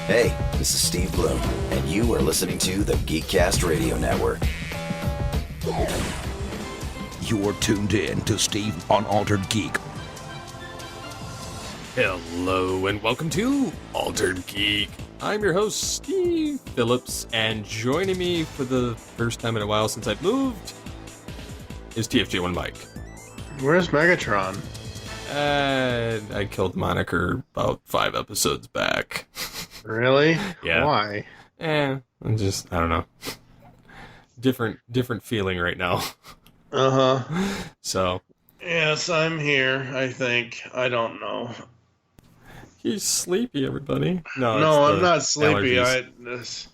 Hey, this is Steve Bloom, and you are listening to the Geekcast Radio Network. You're tuned in to Steve Unaltered Geek. Hello and welcome to Altered Geek. I'm your host, Steve Phillips, and joining me for the first time in a while since I've moved is TFG1 Mike. Where's Megatron? I killed Moniker about 5 episodes back. Really? Yeah. Why? I don't know. Different feeling right now. Uh-huh. So. Yes, I'm here, I think. I don't know. He's sleepy, everybody. No, I'm not sleepy. Allergies.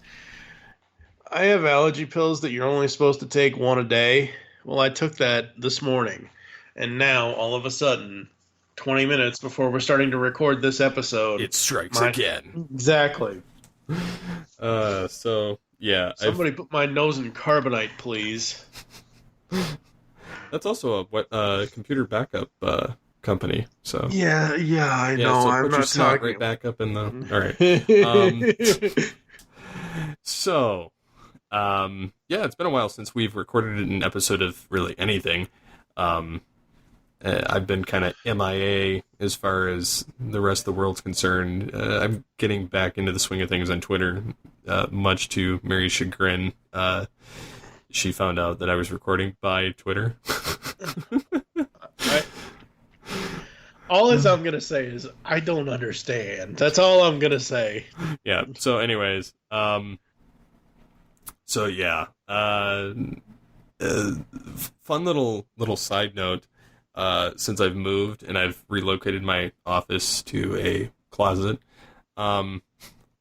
I have allergy pills that you're only supposed to take one a day. Well, I took that this morning. And now, all of a sudden, 20 minutes before we're starting to record this episode... It strikes again. Exactly. So, yeah. Somebody put my nose in carbonite, please. That's also a computer backup company. So yeah, I know. So I'm put your not snot talking right back up in the. All right. So, yeah, it's been a while since we've recorded an episode of really anything. I've been kind of MIA as far as the rest of the world's concerned. I'm getting back into the swing of things on Twitter, much to Mary's chagrin. She found out that I was recording by Twitter. All I'm going to say is, I don't understand. That's all I'm going to say. Yeah, so anyways, fun little side note, since I've moved and I've relocated my office to a closet, I'm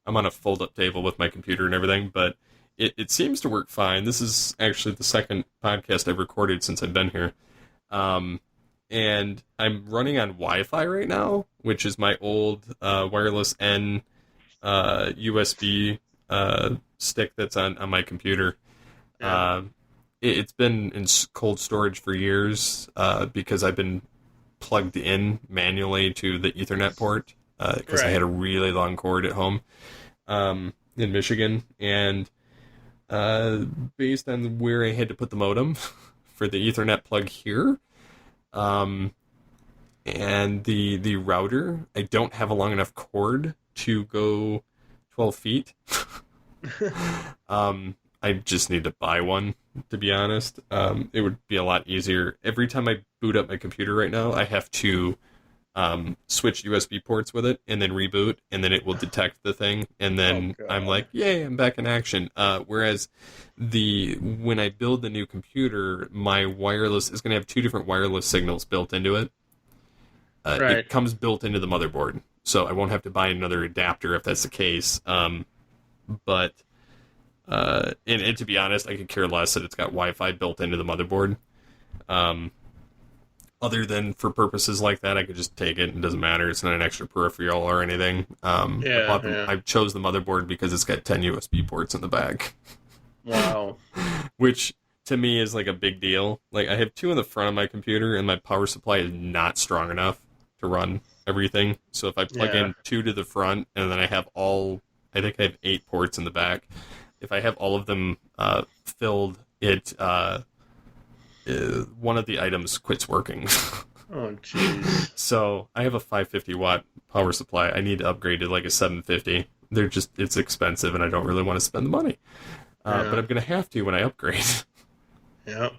on a fold-up table with my computer and everything, but it seems to work fine. This is actually the second podcast I've recorded since I've been here. And I'm running on Wi-Fi right now, which is my old wireless N USB stick that's on my computer. Yeah. It's been in cold storage for years because I've been plugged in manually to the Ethernet port because I had a really long cord at home in Michigan. And based on where I had to put the modem for the Ethernet plug here, and the router, I don't have a long enough cord to go 12 feet. I just need to buy one, to be honest. It would be a lot easier. Every time I boot up my computer right now, I have to switch USB ports with it and then reboot, and then it will detect the thing, and then I'm like, yay, I'm back in action. Whereas when I build the new computer, my wireless is going to have 2 different wireless signals built into it. It comes built into the motherboard, so I won't have to buy another adapter if that's the case. But to be honest, I could care less that it's got Wi-Fi built into the motherboard. Other than for purposes like that, I could just take it. It doesn't matter. It's not an extra peripheral or anything. I chose the motherboard because it's got 10 USB ports in the back. Wow. Which, to me, is like a big deal. Like, I have 2 in the front of my computer, and my power supply is not strong enough to run everything. So if I plug in 2 to the front, and then I have I think I have 8 ports in the back. If I have all of them filled, one of the items quits working. Oh, jeez. So I have a 550 watt power supply. I need to upgrade to like a 750. It's expensive, and I don't really want to spend the money. But I'm going to have to when I upgrade. Yep.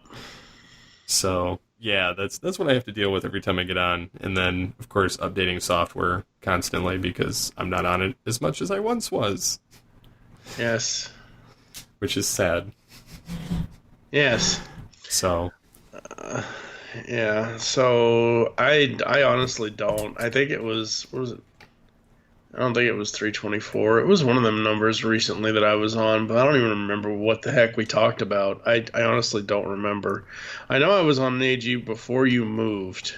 So, yeah, that's what I have to deal with every time I get on. And then, of course, updating software constantly because I'm not on it as much as I once was. Yes. Which is sad. Yes. So. Yeah, so I honestly don't. I think it was, what was it? I don't think it was 324. It was one of them numbers recently that I was on, but I don't even remember what the heck we talked about. I honestly don't remember. I know I was on AG before you moved,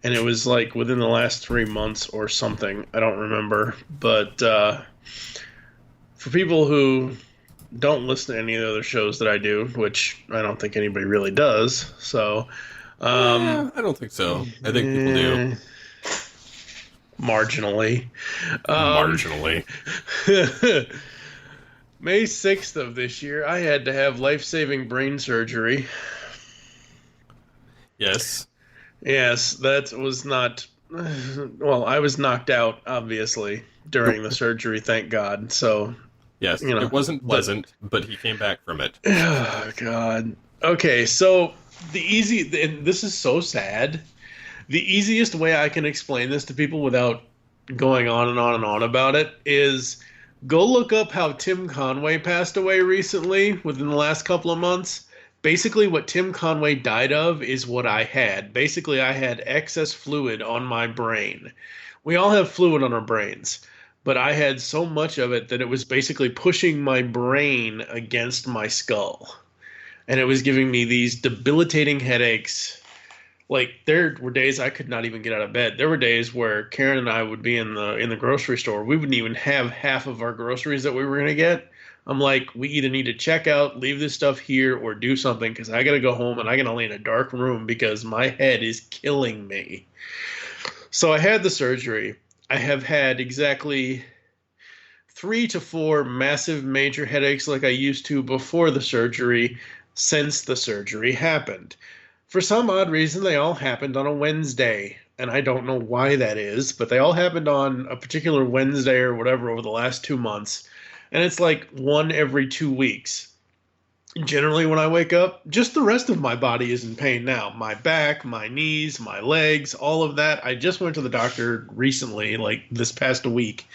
and it was like within the last 3 months or something. I don't remember. But for people who don't listen to any of the other shows that I do, which I don't think anybody really does, so... I don't think so. I think people do. Marginally. Marginally. May 6th of this year, I had to have life-saving brain surgery. Yes. Yes, that was not... Well, I was knocked out, obviously, during the surgery, thank God. So, Yes, you know, it wasn't pleasant, but he came back from it. Oh, God. Okay, so and this is so sad. The easiest way I can explain this to people without going on and on and on about it is go look up how Tim Conway passed away recently within the last couple of months. Basically, what Tim Conway died of is what I had. Basically, I had excess fluid on my brain. We all have fluid on our brains, but I had so much of it that it was basically pushing my brain against my skull. And it was giving me these debilitating headaches. Like, there were days I could not even get out of bed. There were days where Karen and I would be in the grocery store. We wouldn't even have half of our groceries that we were going to get. I'm like, we either need to check out, leave this stuff here, or do something, because I got to go home and I got to lay in a dark room because my head is killing me. So I had the surgery. I have had exactly 3 to 4 massive major headaches like I used to before the surgery since the surgery happened. For some odd reason, they all happened on a Wednesday, and I don't know why that is, but they all happened on a particular Wednesday or whatever over the last 2 months. And it's like one every 2 weeks. Generally, when I wake up, just the rest of my body is in pain now. My back, my knees, my legs, all of that. I just went to the doctor recently, like this past week.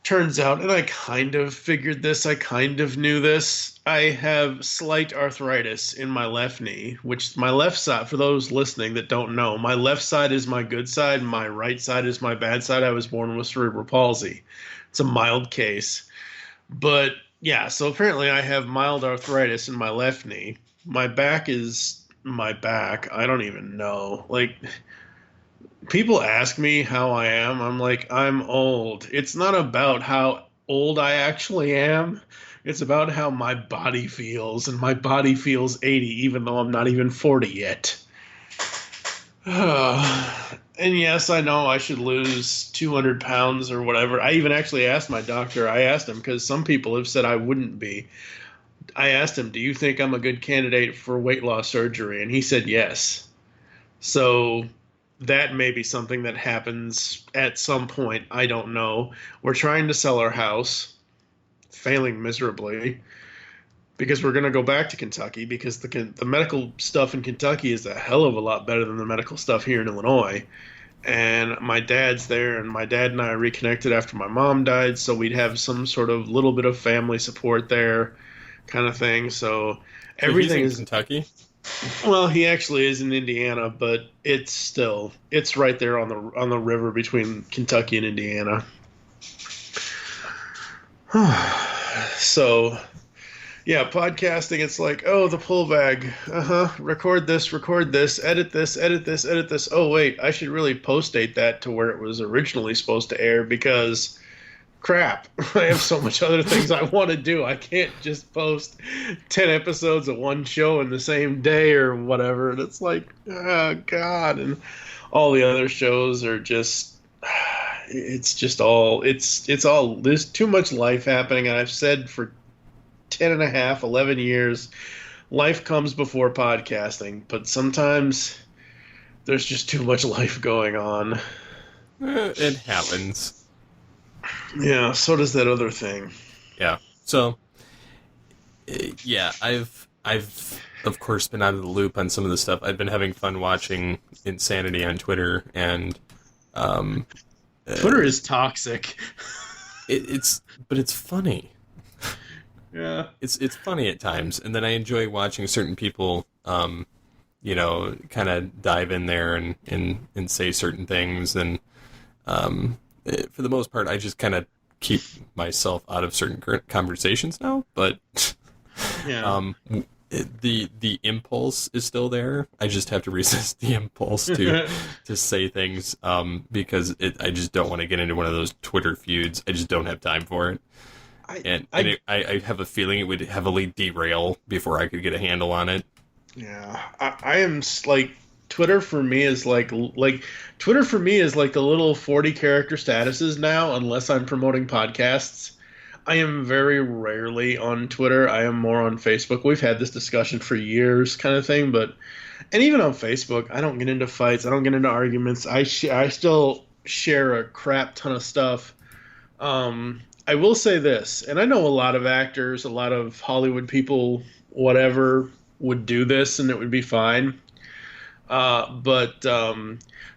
Turns out, and I kind of figured this, I kind of knew this, I have slight arthritis in my left knee, which my left side, for those listening that don't know, my left side is my good side, my right side is my bad side. I was born with cerebral palsy. It's a mild case. But yeah, so apparently I have mild arthritis in my left knee. My back is my back. I don't even know. Like, people ask me how I am. I'm like, I'm old. It's not about how old I actually am. It's about how my body feels. And my body feels 80, even though I'm not even 40 yet. And yes, I know I should lose 200 pounds or whatever. I even actually asked my doctor. I asked him because some people have said I wouldn't be. I asked him, do you think I'm a good candidate for weight loss surgery? And he said yes. So that may be something that happens at some point. I don't know. We're trying to sell our house, failing miserably, because we're going to go back to Kentucky because the medical stuff in Kentucky is a hell of a lot better than the medical stuff here in Illinois. And my dad's there, and my dad and I reconnected after my mom died, so we'd have some sort of little bit of family support there kind of thing. So everything he's in is Kentucky? Well, he actually is in Indiana, but it's right there on the river between Kentucky and Indiana. So, yeah, podcasting, it's like, oh, the pull bag. Record this, edit this. Oh, wait, I should really post date that to where it was originally supposed to air because, crap, I have so much other things I want to do. I can't just post 10 episodes of one show in the same day or whatever. And it's like, oh, God. And all the other shows are just... It's all, there's too much life happening. And I've said for 10 and a half, 11 years, life comes before podcasting. But sometimes there's just too much life going on. It happens. Yeah, so does that other thing. Yeah. So, yeah, I've of course been out of the loop on some of the stuff. I've been having fun watching Insanity on Twitter, and Twitter is toxic. But it's funny. Yeah. It's funny at times, and then I enjoy watching certain people, kind of dive in there and say certain things, and for the most part, I just kind of keep myself out of certain conversations now. But Yeah. The impulse is still there. I just have to resist the impulse to say things because I just don't want to get into one of those Twitter feuds. I just don't have time for it. I have a feeling it would heavily derail before I could get a handle on it. Yeah, I am like Twitter for me is like Twitter for me is like the little 40 character statuses now, unless I'm promoting podcasts. I am very rarely on Twitter. I am more on Facebook. We've had this discussion for years, kind of thing. And even on Facebook, I don't get into fights. I don't get into arguments. I still share a crap ton of stuff. I will say this, and I know a lot of actors, a lot of Hollywood people, whatever, would do this, and it would be fine. But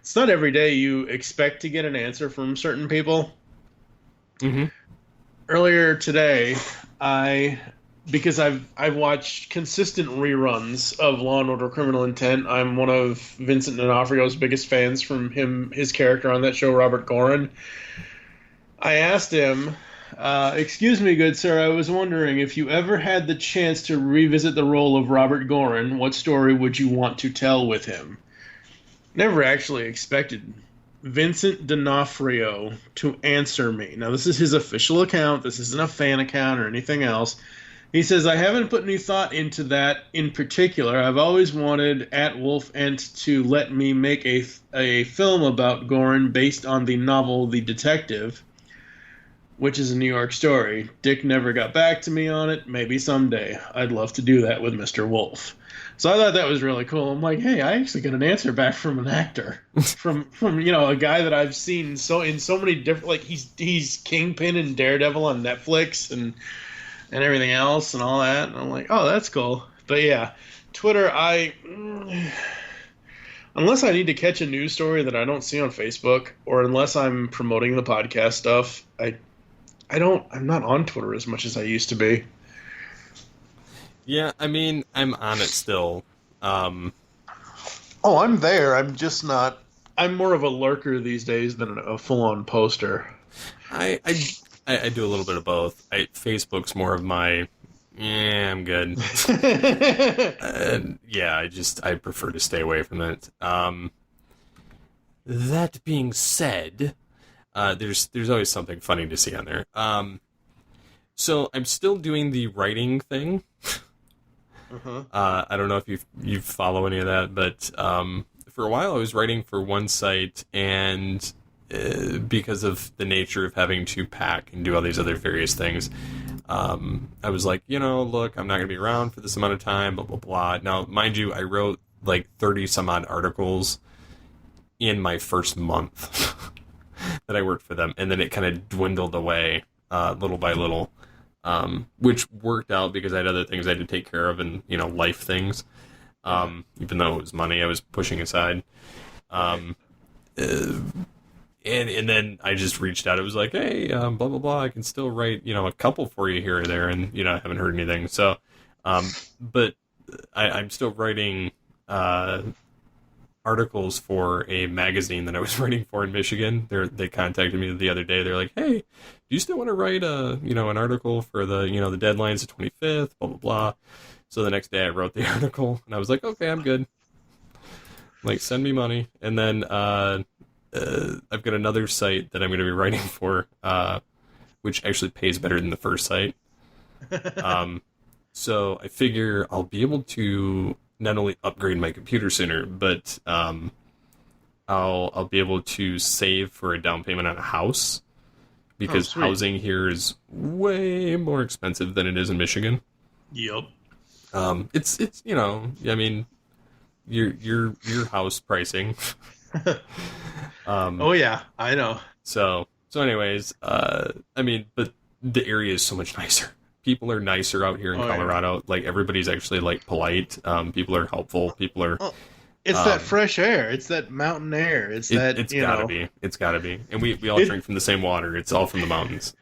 it's not every day you expect to get an answer from certain people. Mm-hmm. Earlier today, because I've watched consistent reruns of Law and Order: Criminal Intent. I'm one of Vincent D'Onofrio's biggest fans from his character on that show, Robert Gorin. I asked him, excuse me, good sir, I was wondering if you ever had the chance to revisit the role of Robert Gorin, what story would you want to tell with him? Never actually expected Vincent D'Onofrio to answer me. Now, this is his official account. This isn't a fan account or anything else. He says, I haven't put any thought into that in particular. I've always wanted @WolfEnt to let me make a film about Gorin based on the novel The Detective, which is a New York story. Dick never got back to me on it. Maybe someday. I'd love to do that with Mr. Wolf. So I thought that was really cool. I'm like, hey, I actually got an answer back from an actor, from a guy that I've seen in so many different, like he's Kingpin and Daredevil on Netflix and everything else and all that. And I'm like, oh, that's cool. But yeah, Twitter, unless I need to catch a news story that I don't see on Facebook, or unless I'm promoting the podcast stuff, I'm not on Twitter as much as I used to be. Yeah, I mean, I'm on it still. Oh, I'm there. I'm just not. I'm more of a lurker these days than a full-on poster. I do a little bit of both. Facebook's more of my, I'm good. Yeah, I prefer to stay away from it. That being said, there's always something funny to see on there. So I'm still doing the writing thing. Uh-huh. I don't know if you follow any of that, but for a while I was writing for one site, and because of the nature of having to pack and do all these other various things, I was like, look, I'm not going to be around for this amount of time, blah, blah, blah. Now, mind you, I wrote like 30 some odd articles in my first month that I worked for them, and then it kind of dwindled away little by little. Which worked out because I had other things I had to take care of and, life things. Even though it was money I was pushing aside. And then I just reached out. It was like, hey, blah, blah, blah. I can still write, a couple for you here or there. And, I haven't heard anything. So, but I'm still writing, articles for a magazine that I was writing for in Michigan. They contacted me the other day. They're like, hey, do you still want to write an article for the, the deadline's the 25th, blah, blah, blah. So the next day I wrote the article and I was like, okay, I'm good. Like, send me money. And then, I've got another site that I'm going to be writing for, which actually pays better than the first site. So I figure I'll be able to not only upgrade my computer sooner, but I'll be able to save for a down payment on a house, because housing here is way more expensive than it is in Michigan. Yep. It's I mean, your house pricing. Oh yeah, I know. So anyways, I mean, but the area is so much nicer. People are nicer out here in Colorado. Yeah. Like, everybody's actually, like, polite. People are helpful. People are... It's that fresh air. It's that mountain air. It's gotta be. It's gotta be. And we all drink from the same water. It's all from the mountains.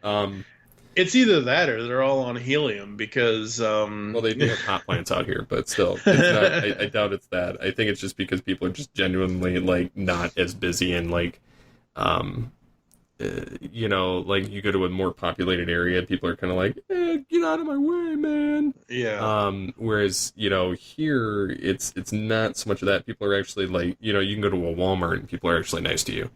It's either that or they're all on helium because... Well, they do have hot plants out here, but still. It's not, I doubt it's that. I think it's just because people are just genuinely, like, not as busy and, like... like, you go to a more populated area, people are kind of like, get out of my way, man. Yeah. Whereas, here, it's not so much of that. People are actually like, you can go to a Walmart and people are actually nice to you.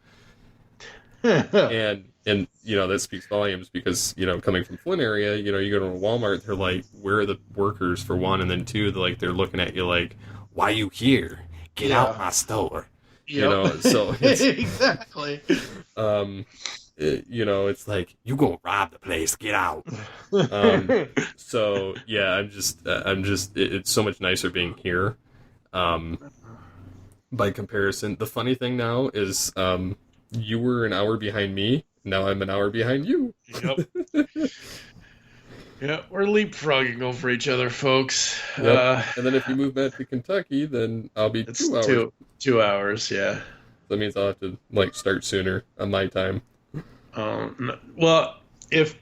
and that speaks volumes because, coming from Flint area, you go to a Walmart, they're like, where are the workers, for one? And then two, they're looking at you like, why you here? get Yeah. out my store. Yep. You know, so it's, exactly. you know, it's like, you gonna rob the place, get out. So yeah, it's so much nicer being here. By comparison, the funny thing now is, you were an hour behind me, now I'm an hour behind you. Yep. Yeah, we're leapfrogging over each other, folks. Yep. And then if you move back to Kentucky, then I'll be It's 2 hours. 2 hours, yeah. That means I'll have to like start sooner on my time. Well, if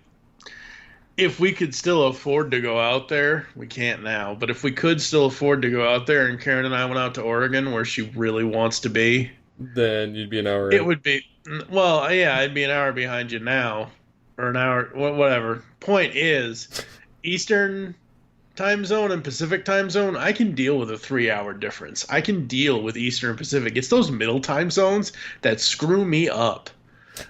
we could still afford to go out there, we can't now. But if we could still afford to go out there, and Karen and I went out to Oregon, where she really wants to be, Then you'd be an hour. it would be. Well, yeah, I'd be an hour behind you now, or an hour, whatever. Point is, Eastern time zone and Pacific time zone, I can deal with a 3-hour difference. I can deal with Eastern and Pacific. It's those middle time zones that screw me up.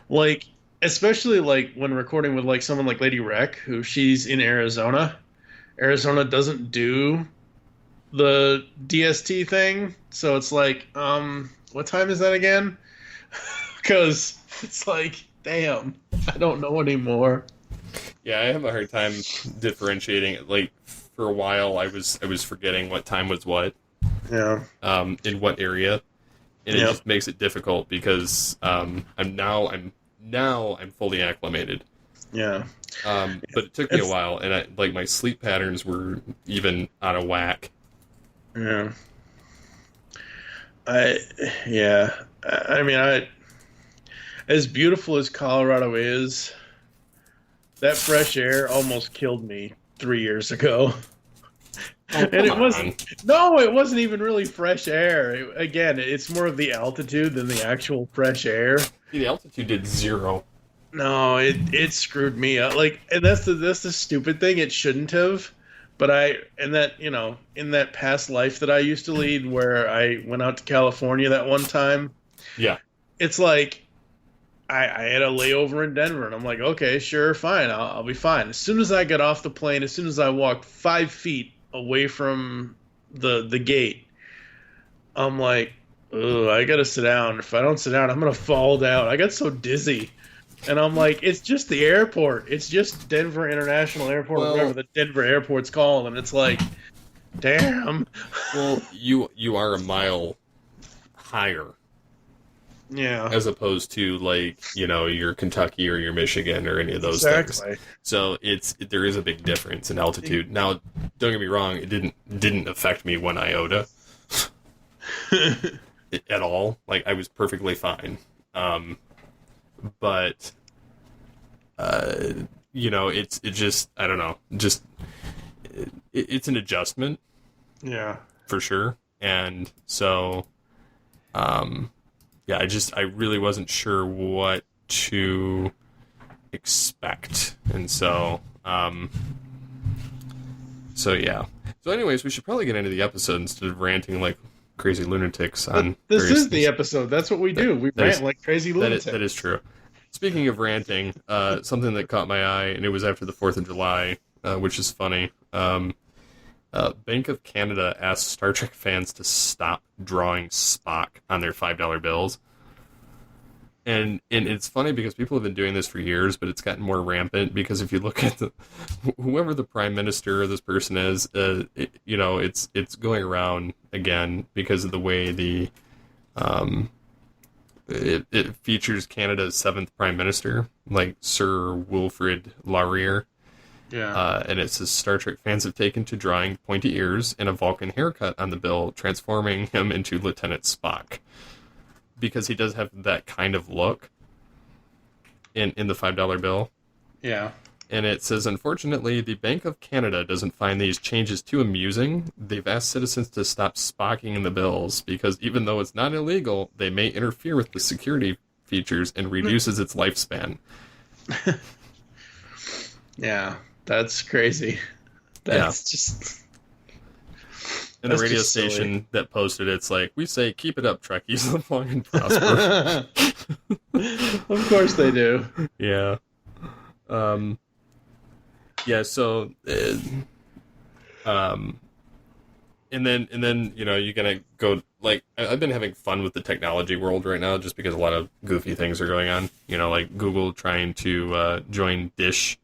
Like, especially like when recording with like someone like Lady Rec, who she's in Arizona. Arizona doesn't do the DST thing, so it's like, what time is that again? Because it's like, damn, I don't know anymore. Yeah, I have a hard time differentiating it. Like, for a while, I was forgetting what time was what. Yeah. In what area, and it just makes it difficult because I'm fully acclimated. Yeah. But it took me a while, and my sleep patterns were even out of whack. Yeah. I mean, as beautiful as Colorado is, that fresh air almost killed me 3 years ago. And it wasn't even really fresh air. It's more of the altitude than the actual fresh air. See, the altitude did 0. No, it screwed me up. Like, and that's the stupid thing. It shouldn't have. But in that past life that I used to lead, where I went out to California that one time. Yeah. It's like, I had a layover in Denver, and I'm like, okay, sure, fine, I'll be fine. As soon as I got off the plane, as soon as I walked 5 feet away from the gate, I'm like, ugh, I gotta sit down. If I don't sit down, I'm gonna fall down. I got so dizzy. And I'm like, it's just the airport. It's just Denver International Airport, or whatever the Denver airport's called. And it's like, damn. Well, you are a mile higher. Yeah. As opposed to, like, your Kentucky or your Michigan or any of those things. So there is a big difference in altitude. Now, don't get me wrong, it didn't affect me one iota at all. Like, I was perfectly fine. But it's just, I don't know, just it's an adjustment. Yeah. For sure. And so yeah, I really wasn't sure what to expect. And so yeah. So anyways, we should probably get into the episode instead of ranting like crazy lunatics on this is the episode. That's what we do. We rant like crazy lunatics. That is true. Speaking of ranting, something that caught my eye, and it was after the 4th of July, which is funny. Bank of Canada asked Star Trek fans to stop drawing Spock on their $5 bills. And it's funny because people have been doing this for years, but it's gotten more rampant because if you look at whoever the prime minister of this person is, it's going around again because of the way it features Canada's 7th prime minister, like Sir Wilfrid Laurier. Yeah. And it says Star Trek fans have taken to drawing pointy ears and a Vulcan haircut on the bill, transforming him into Lieutenant Spock. Because he does have that kind of look in the $5 bill. Yeah. And it says, unfortunately, the Bank of Canada doesn't find these changes too amusing. They've asked citizens to stop spocking in the bills because even though it's not illegal, they may interfere with the security features and reduces its lifespan. Yeah, that's crazy. That's just... And the radio station that posted it's like, we say, keep it up, Trekkies, live long and prosper. Of course they do. Yeah. Yeah, so... and then you're gonna go like, I've been having fun with the technology world right now just because a lot of goofy things are going on. You know, like Google trying to join Dish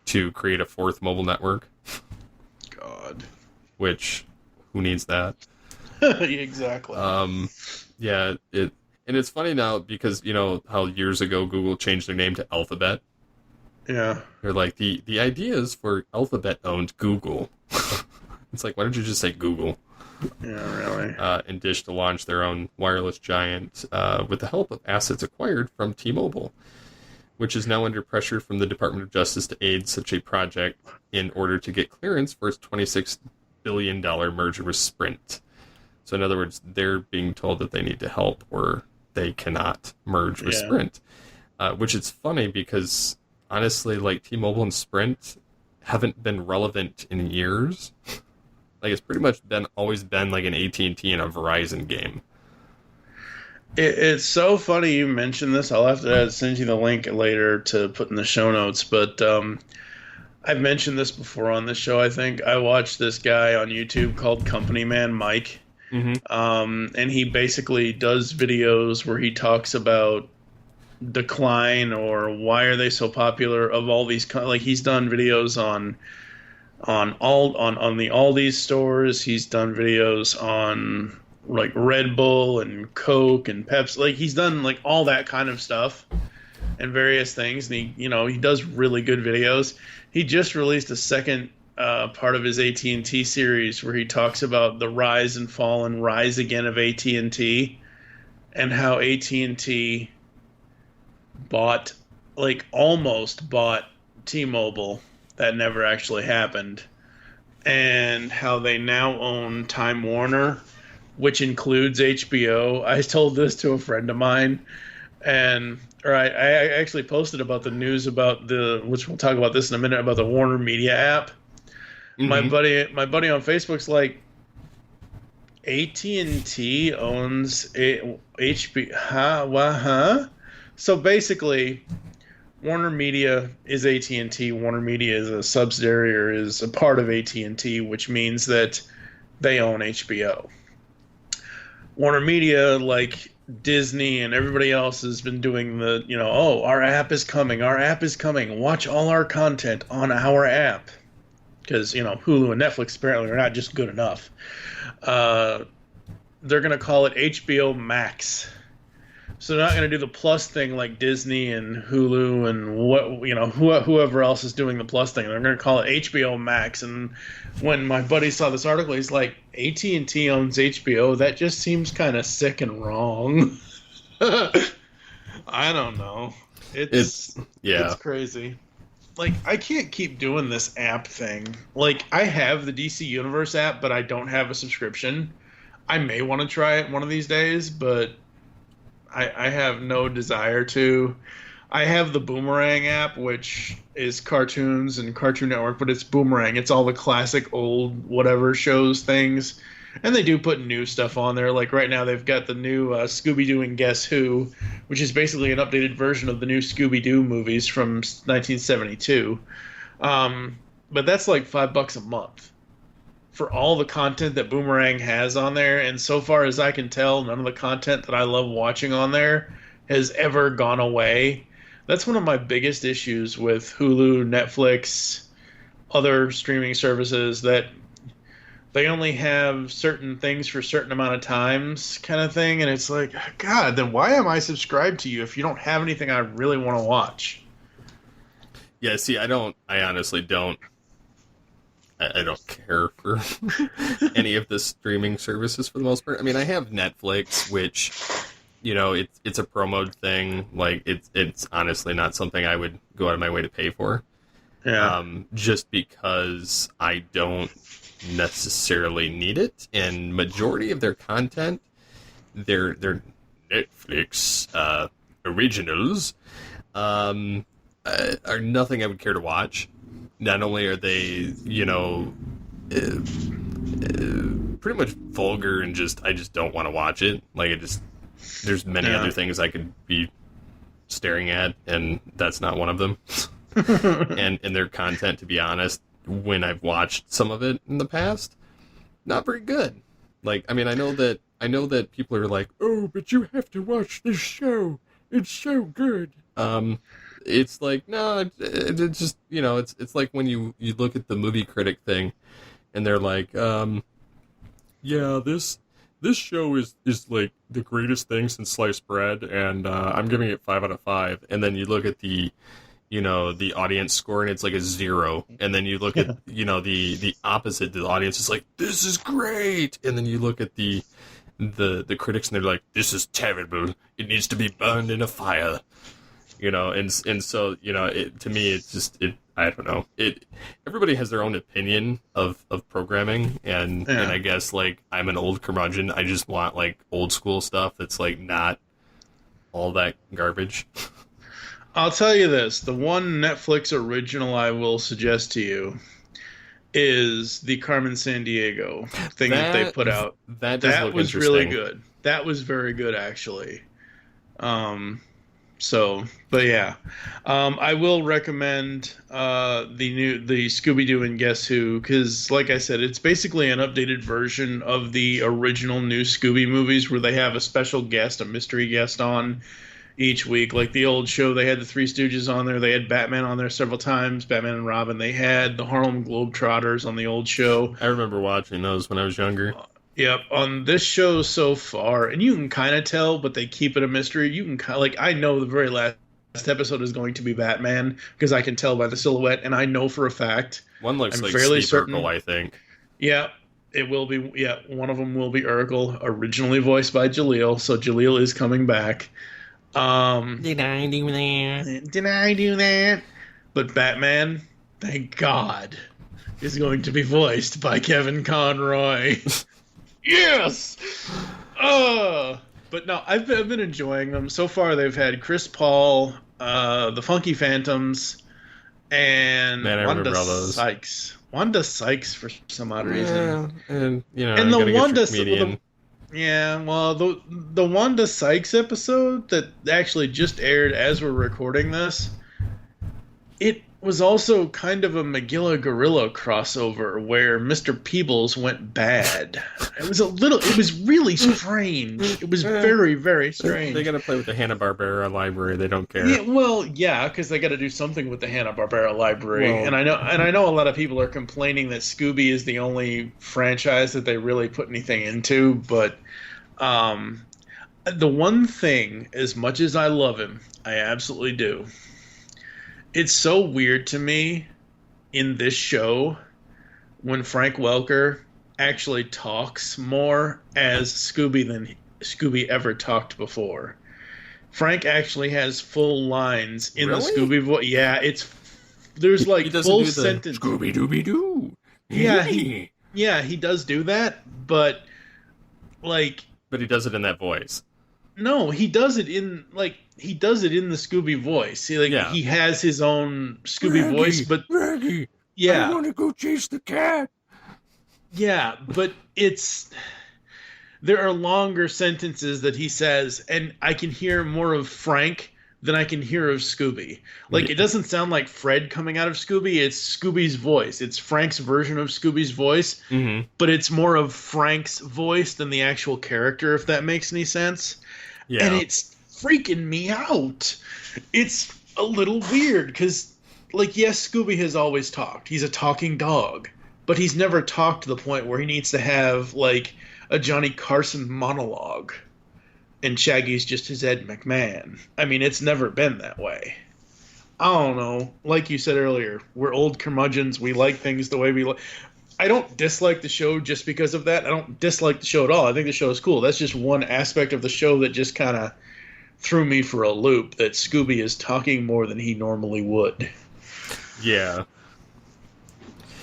to create a fourth mobile network. God. Which, who needs that? Exactly. Yeah, and it's funny now because, you know, how years ago Google changed their name to Alphabet. Yeah. They're like, the ideas for Alphabet owned Google. It's like, why don't you just say Google? Yeah, really. And Dish to launch their own wireless giant with the help of assets acquired from T-Mobile, which is now under pressure from the Department of Justice to aid such a project in order to get clearance for its $26 billion merger with Sprint. So in other words, they're being told that they need to help or they cannot merge with Sprint. Which is funny because, honestly, like, T-Mobile and Sprint haven't been relevant in years. Like, it's pretty much always been like an AT&T and a Verizon game. It's so funny you mentioned this. I'll have to send you the link later to put in the show notes. But I've mentioned this before on this show, I think. I watched this guy on YouTube called Company Man Mike. Mm-hmm. And he basically does videos where he talks about decline or why are they so popular of all these. Like, he's done videos on the Aldi's stores. He's done videos on like Red Bull and Coke and Pepsi. Like, he's done like all that kind of stuff and various things. And he does really good videos. He just released a second part of his AT&T series where he talks about the rise and fall and rise again of AT&T and how AT&T almost bought T-Mobile. That never actually happened. And how they now own Time Warner, which includes HBO. I told this to a friend of mine, and I actually posted about the news about which we'll talk about this in a minute, about the Warner Media app. Mm-hmm. My buddy on Facebook's like, AT&T owns HBO. Huh? So basically, Warner Media is AT&T. Warner Media is a subsidiary or is a part of AT&T, which means that they own HBO. Warner Media, like Disney and everybody else, has been doing our app is coming. Watch all our content on our app. Because, Hulu and Netflix apparently are not just good enough. They're going to call it HBO Max. So they're not going to do the Plus thing like Disney and Hulu and whoever else is doing the Plus thing. They're going to call it HBO Max. And when my buddy saw this article, he's like, AT&T owns HBO? That just seems kind of sick and wrong. I don't know. It's crazy. Like, I can't keep doing this app thing. Like, I have the DC Universe app, but I don't have a subscription. I may want to try it one of these days, but I have no desire to. I have the Boomerang app, which is cartoons and Cartoon Network, but it's Boomerang. It's all the classic old whatever shows things. And they do put new stuff on there. Like right now they've got the new Scooby-Doo and Guess Who, which is basically an updated version of the new Scooby-Doo movies from 1972. But that's like $5 a month for all the content that Boomerang has on there. And so far as I can tell, none of the content that I love watching on there has ever gone away. That's one of my biggest issues with Hulu, Netflix, other streaming services, that they only have certain things for certain amount of times kind of thing. And it's like, God, then why am I subscribed to you if you don't have anything I really want to watch? Yeah, see, I honestly don't. I don't care for any of the streaming services for the most part. I mean, I have Netflix, which, it's a promoted thing. Like, it's honestly not something I would go out of my way to pay for. Yeah. Just because I don't necessarily need it, and majority of their content, their Netflix originals, are nothing I would care to watch. Not only are they, pretty much vulgar and I just don't want to watch it. Like, there's many other things I could be staring at, and that's not one of them. and their content, to be honest, when I've watched some of it in the past, not very good. Like, I mean, I know that I know that people are like, oh, but you have to watch this show. It's so good. It's like, no, it's just, it's like when you look at the movie critic thing, and they're like, yeah, this show is like the greatest thing since sliced bread, and I'm giving it 5 out of 5. And then you look at the audience score, and it's like a 0. And then you look at, the opposite. The audience is like, this is great. And then you look at the critics, and they're like, this is terrible. It needs to be burned in a fire. And so, to me, it's just, I don't know. Everybody has their own opinion of programming, and I guess, like, I'm an old curmudgeon. I just want, like, old school stuff that's, like, not all that garbage. I'll tell you this. The one Netflix original I will suggest to you is the Carmen Sandiego thing that they put out. That was really good. That was very good, actually. But yeah, I will recommend the Scooby-Doo and Guess Who, because, like I said, it's basically an updated version of the original new Scooby movies, where they have a special guest, a mystery guest on each week. Like the old show, they had the Three Stooges on there. They had Batman on there several times, Batman and Robin. They had the Harlem Globetrotters on the old show. I remember watching those when I was younger. Yep, on this show so far, and you can kind of tell, but they keep it a mystery. You can kind of, like, I know the very last episode is going to be Batman, because I can tell by the silhouette, and I know for a fact. One looks I'm like fairly Steve certain, Urkel, I think. Yeah, it will be. Yeah, one of them will be Urkel, originally voiced by Jaleel, so Jaleel is coming back. Did I do that? Did I do that? But Batman, thank God, is going to be voiced by Kevin Conroy. Yes! But no, I've been enjoying them. So far, they've had Chris Paul, the Funky Phantoms, and Wanda Sykes. Wanda Sykes, for some odd reason. And, and the Wanda... the Wanda Sykes episode that actually just aired as we're recording this, it was also kind of a Megillah Gorilla crossover where Mr. Peebles went bad. It was really strange. It was very, very strange. They got to play with the Hanna-Barbera library. They don't care. Yeah, because they got to do something with the Hanna-Barbera library. And I know a lot of people are complaining that Scooby is the only franchise that they really put anything into. But the one thing, as much as I love him, I absolutely do. It's so weird to me in this show when Frank Welker actually talks more as Scooby than Scooby ever talked before. Frank actually has full lines in the Scooby voice. Yeah, there's like full sentence. Scooby Dooby Doo. Yeah, he does do that, but like. But he does it in that voice. No, he does it in the Scooby voice. He has his own Scooby voice, but Raggy, yeah, I want to go chase the cat. Yeah, but there are longer sentences that he says, and I can hear more of Frank than I can hear of Scooby. It doesn't sound like Fred coming out of Scooby. It's Scooby's voice. It's Frank's version of Scooby's voice, but it's more of Frank's voice than the actual character, if that makes any sense. Yeah. And it's freaking me out. It's a little weird because, yes, Scooby has always talked. He's a talking dog, but he's never talked to the point where he needs to have, a Johnny Carson monologue. And Shaggy's just his Ed McMahon. I mean, it's never been that way. I don't know. Like you said earlier, we're old curmudgeons. We like things the way we like. I don't dislike the show just because of that. I don't dislike the show at all. I think the show is cool. That's just one aspect of the show that just kind of threw me for a loop, that Scooby is talking more than he normally would. Yeah.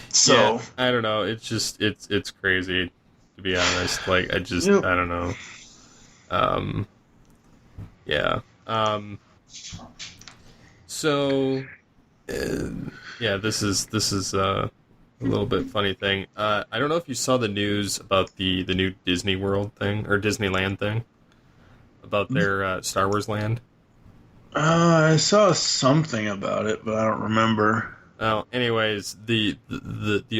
So, yeah, I don't know. It's just, it's crazy, to be honest. I don't know. Yeah. So, this is a little bit funny thing. I don't know if you saw the news about the new Disney World thing, or Disneyland thing, about their Star Wars land. I saw something about it, but I don't remember. Well, anyways, the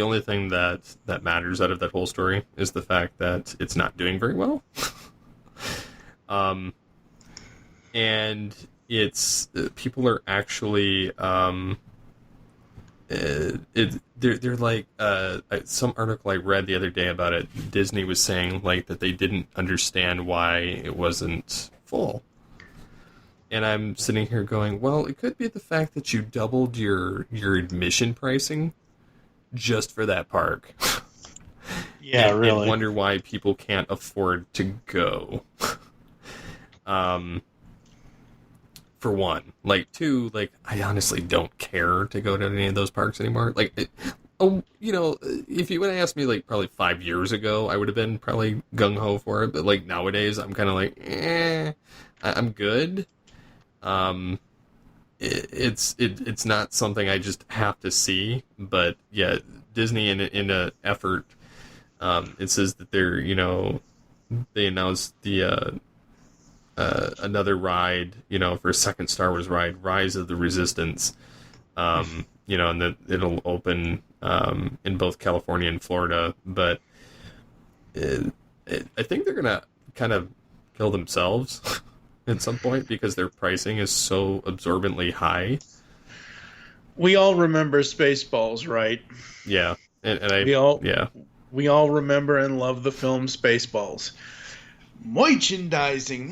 only thing that matters out of that whole story is the fact that it's not doing very well. And it's people are actually they're like some article I read the other day about it. Disney was saying like that they didn't understand why it wasn't full. And I'm sitting here going, well, it could be the fact that you doubled your admission pricing just for that park. Yeah, really. And wonder why people can't afford to go. For one. Like, two, like, I honestly don't care to go to any of those parks anymore. Like, if you would have asked me, like, probably 5 years ago, I would have been probably gung-ho for it. But, like, nowadays, I'm kind of like, I'm good. It's not something I just have to see, but yeah, Disney in a effort, it says that they're, they announced the, another ride, for a second Star Wars ride, Rise of the Resistance, and that it'll open, in both California and Florida, but I think they're gonna kind of kill themselves at some point because their pricing is so absorbently high. We all remember Spaceballs, right? Yeah, we all remember and love the film Spaceballs. Merchandising.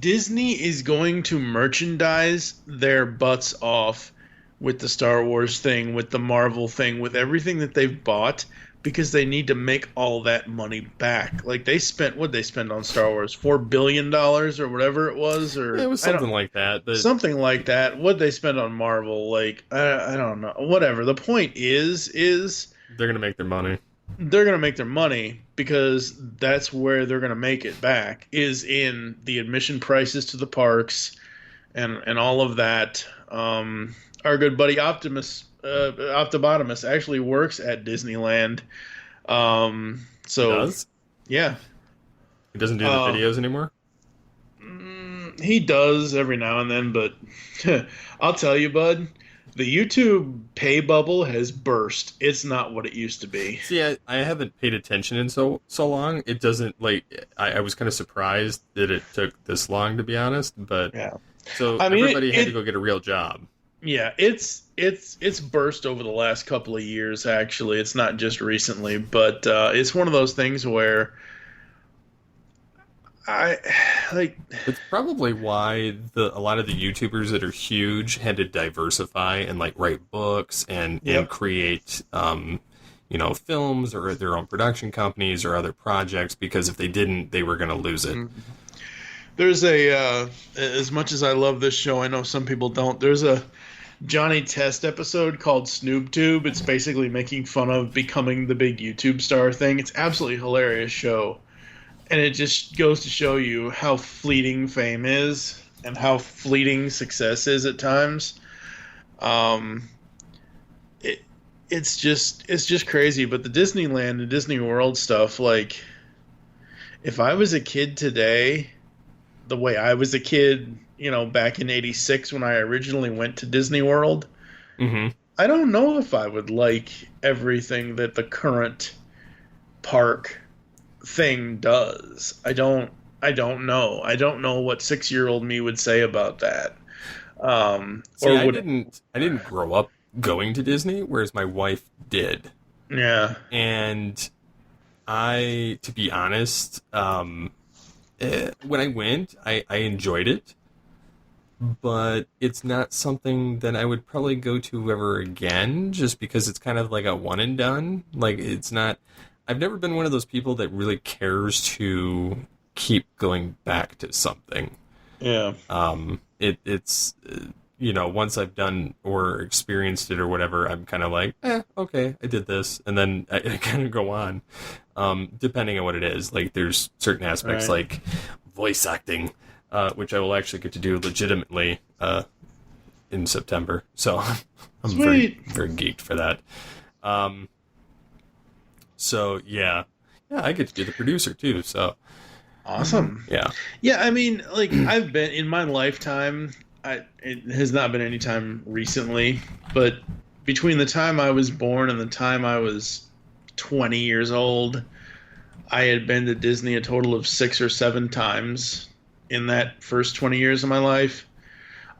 Disney is going to merchandise their butts off with the Star Wars thing, with the Marvel thing, with everything that they've bought, because they need to make all that money back. Like, what'd they spend on Star Wars? $4 billion or whatever it was? Or it was something like that. But... something like that. What'd they spend on Marvel? Like, I don't know. Whatever. The point is they're going to make their money. They're going to make their money because that's where they're going to make it back, is in the admission prices to the parks and all of that. Our good buddy Optibotimus actually works at Disneyland. So he does? Yeah. He doesn't do the videos anymore? He does every now and then, but I'll tell you, bud, the YouTube pay bubble has burst. It's not what it used to be. See, I haven't paid attention in so long. It doesn't, like, I was kind of surprised that it took this long, to be honest, but yeah. So everybody had to go get a real job. Yeah, it's burst over the last couple of years, actually. It's not just recently, but it's one of those things where it's probably why a lot of the YouTubers that are huge had to diversify and like write books and create films or their own production companies or other projects, because if they didn't, they were going to lose it. There's as much as I love this show, I know some people don't. There's a Johnny Test episode called SnoobTube. It's basically making fun of becoming the big YouTube star thing. It's absolutely hilarious show. And it just goes to show you how fleeting fame is and how fleeting success is at times. It's just crazy. But the Disneyland and Disney World stuff, like, if I was a kid today, the way I was a kid, back in '86 when I originally went to Disney World, I don't know if I would like everything that the current park thing does. I don't know. I don't know what 6-year-old me would say about that. I didn't grow up going to Disney, whereas my wife did. Yeah. And to be honest, when I went, I enjoyed it, but it's not something that I would probably go to ever again, just because it's kind of like a one and done. Like, it's not. I've never been one of those people that really cares to keep going back to something. Yeah. It's once I've done or experienced it or whatever, I'm kind of like, okay, I did this, and then I kind of go on. Depending on what it is, like there's certain aspects like voice acting, which I will actually get to do legitimately in September. So I'm very, very geeked for that. So yeah, I get to be the producer too. So awesome. Yeah. I mean, like, I've been in my lifetime, it has not been any time recently, but between the time I was born and the time I was 20 years old, I had been to Disney a total of 6 or 7 times in that first 20 years of my life.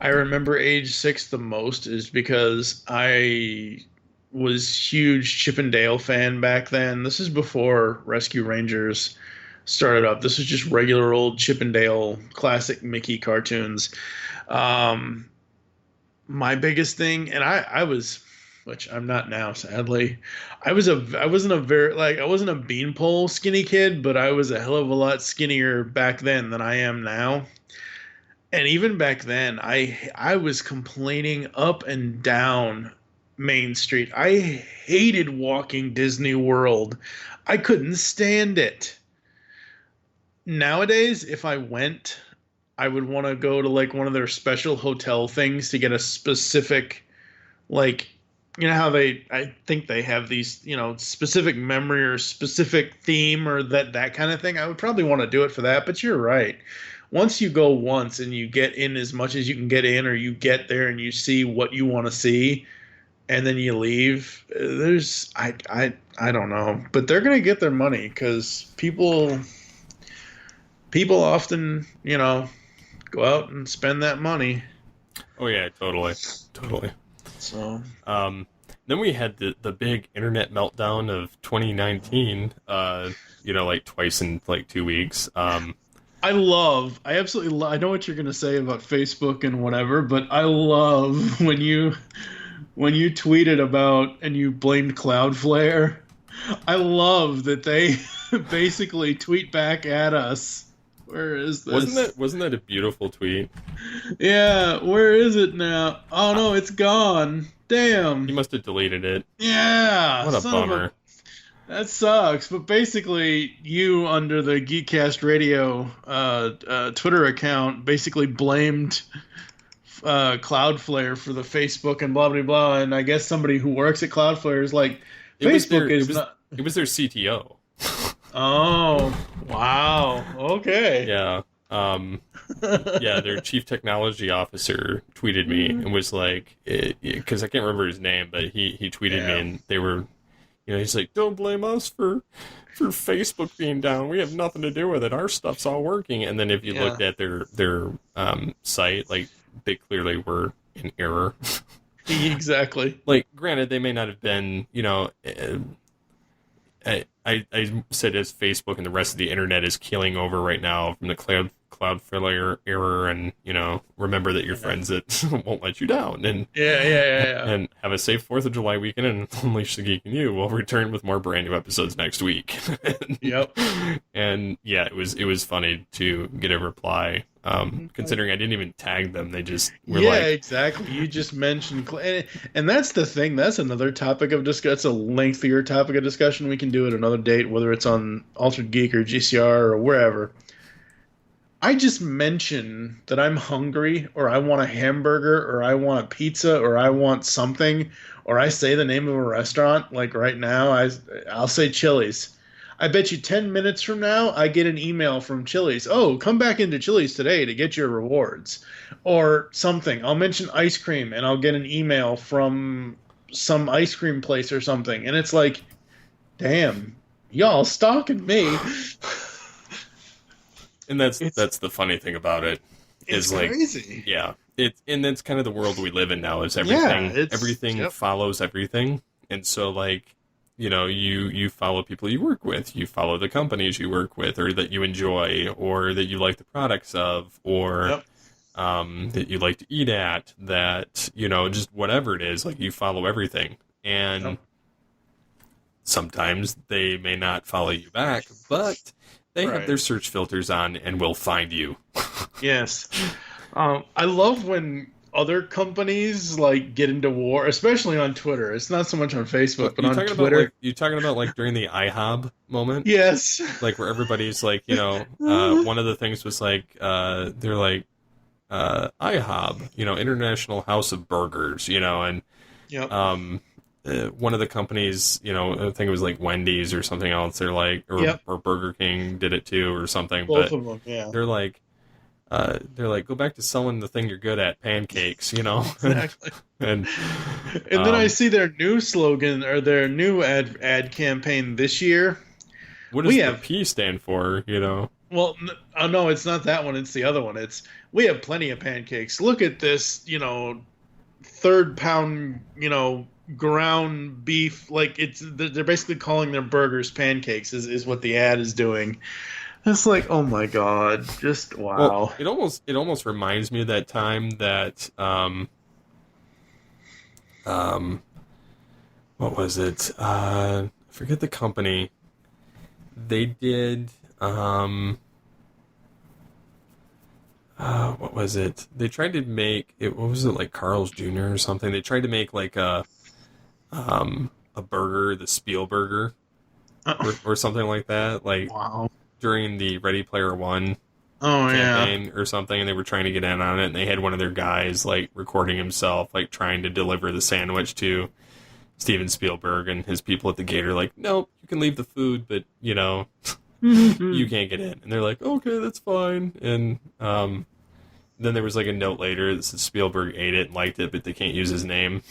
I remember age 6 the most is because I was huge Chip and Dale fan back then. This is before Rescue Rangers started up. This was just regular old Chip and Dale classic Mickey cartoons. My biggest thing, and I was, which I'm not now, sadly. I wasn't a beanpole skinny kid, but I was a hell of a lot skinnier back then than I am now. And even back then, I was complaining up and down Main Street. I hated walking Disney World. I couldn't stand it. Nowadays, if I went, I would want to go to like one of their special hotel things to get a specific, like, you know how I think they have these, specific memory or specific theme or that kind of thing. I would probably want to do it for that, but you're right. Once you go once and you get in as much as you can get in, or you get there and you see what you want to see, and then you leave, I don't know, but they're gonna get their money because people often, go out and spend that money. Oh yeah, totally. So, then we had the big internet meltdown of 2019. Like twice in like 2 weeks. I absolutely love, I know what you're gonna say about Facebook and whatever, but I love when you tweeted about and you blamed Cloudflare. I love that they basically tweet back at us. Where is this? Wasn't that a beautiful tweet? Yeah, where is it now? Oh no, it's gone. Damn. You must have deleted it. Yeah. What a bummer. That sucks. But basically, you under the Geekcast Radio Twitter account basically blamed Cloudflare for the Facebook and blah blah blah. And I guess somebody who works at Cloudflare is like, It was their CTO. Oh, wow. Okay. Yeah. Their chief technology officer tweeted me and was like, because I can't remember his name, but he tweeted me and they were, he's like, don't blame us for Facebook being down. We have nothing to do with it. Our stuff's all working. And then if you looked at their site, like they clearly were in error. Exactly. Like, granted, they may not have been, I said as Facebook and the rest of the internet is keeling over right now from the Cloudflare error, and remember that your friends that won't let you down, and and have a safe 4th of July weekend, and Unleash the Geek in You will return with more brand new episodes next week. Yep. And yeah, it was funny to get a reply. Considering I didn't even tag them, they just were exactly. You just mentioned, and that's the thing. That's another topic of discussion. That's a lengthier topic of discussion. We can do it another date, whether it's on Altered Geek or GCR or wherever. I just mention that I'm hungry, or I want a hamburger, or I want a pizza, or I want something, or I say the name of a restaurant. Like right now, I'll say Chili's. I bet you 10 minutes from now, I get an email from Chili's. Oh, come back into Chili's today to get your rewards. Or something. I'll mention ice cream, and I'll get an email from some ice cream place or something. And it's like, damn, y'all stalking me. And that's the funny thing about it. It's crazy. Yeah. And that's kind of the world we live in now, is everything follows everything. And so, like, you follow people you work with, you follow the companies you work with, or that you enjoy, or that you like the products of, or that you like to eat at, that, just whatever it is, like you follow everything. And sometimes they may not follow you back, but they have their search filters on and will find you. Yes. I love when other companies like get into war, especially on Twitter. It's not so much on Facebook, but on Twitter. You talking about like during the IHOB moment? Yes. Like where everybody's like, one of the things was like, they're like, IHOB, International House of Burgers, and one of the companies, I think it was like Wendy's or something else. They're like, or Burger King did it too, or something. Both of them, yeah. They're like, they're like, go back to selling the thing you're good at, pancakes, you know? Exactly. and then I see their new slogan or their new ad campaign this year. what does the P stand for, you know? Well, no, it's not that one. It's the other one. It's, we have plenty of pancakes. Look at this, third pound, ground beef. Like, they're basically calling their burgers pancakes is what the ad is doing. It's like, oh my God, just wow. Well, it almost reminds me of that time that, what was it? I forget the company. They did, what was it? They tried to make it. What was it, like Carl's Jr. or something? They tried to make like a burger, the Spielberger, or something like that. Like, wow. During the Ready Player One campaign or something, and they were trying to get in on it, and they had one of their guys like recording himself, like trying to deliver the sandwich to Steven Spielberg, and his people at the gate are like, "Nope, you can leave the food, but you can't get in." And they're like, "Okay, that's fine." And then there was like a note later that said Spielberg ate it and liked it, but they can't use his name.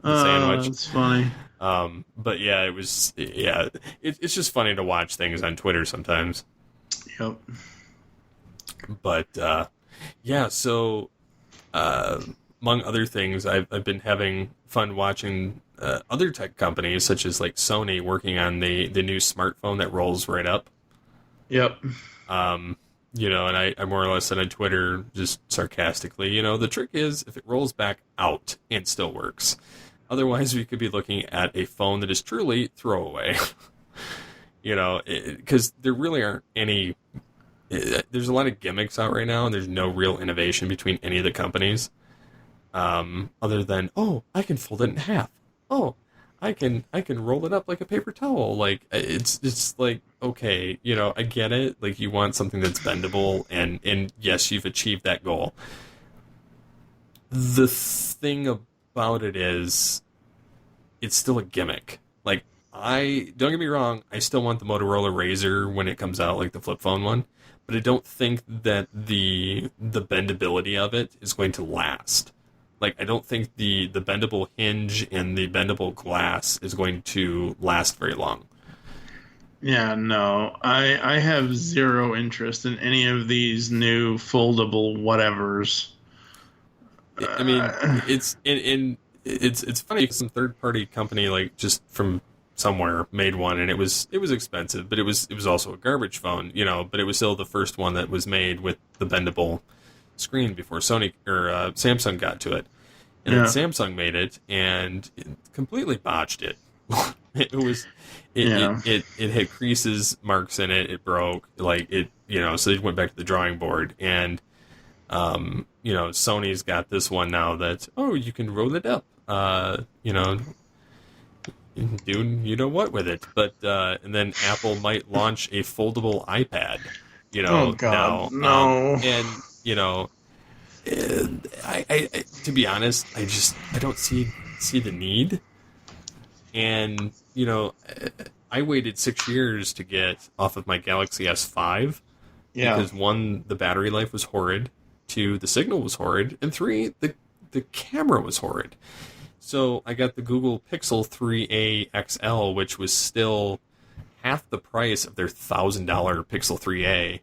The sandwich. That's funny. But yeah, it's just funny to watch things on Twitter sometimes. Yep. But so among other things, I've been having fun watching other tech companies such as like Sony working on the new smartphone that rolls right up. Yep. And I more or less said on Twitter just sarcastically, the trick is if it rolls back out and still works. Otherwise, we could be looking at a phone that is truly throwaway. Because there really aren't any. There's a lot of gimmicks out right now, and there's no real innovation between any of the companies. Other than, I can fold it in half. I can roll it up like a paper towel. Like it's like, okay, I get it. Like, you want something that's bendable, and yes, you've achieved that goal. The thing about it is, it's still a gimmick. Like, don't get me wrong, I still want the Motorola Razr when it comes out, like the flip phone one, but I don't think that the bendability of it is going to last. Like, I don't think the bendable hinge and the bendable glass is going to last very long. Yeah, no, I have zero interest in any of these new foldable whatevers. I mean, it's funny because some third-party company, like, just from somewhere made one, and it was expensive, but it was also a garbage phone, but it was still the first one that was made with the bendable screen before Sony or Samsung got to it. And then Samsung made it and it completely botched it. It had creases, marks in it, it broke, like it, so they went back to the drawing board, and Sony's got this one now that, you can roll it up, do you know what with it, but and then Apple might launch a foldable iPad, oh God, now, and I to be honest, I don't see the need, and I waited 6 years to get off of my Galaxy S5 because 1, the battery life was horrid, 2, the signal was horrid, and 3, the camera was horrid. So I got the Google Pixel 3a XL, which was still half the price of their $1,000 Pixel 3a,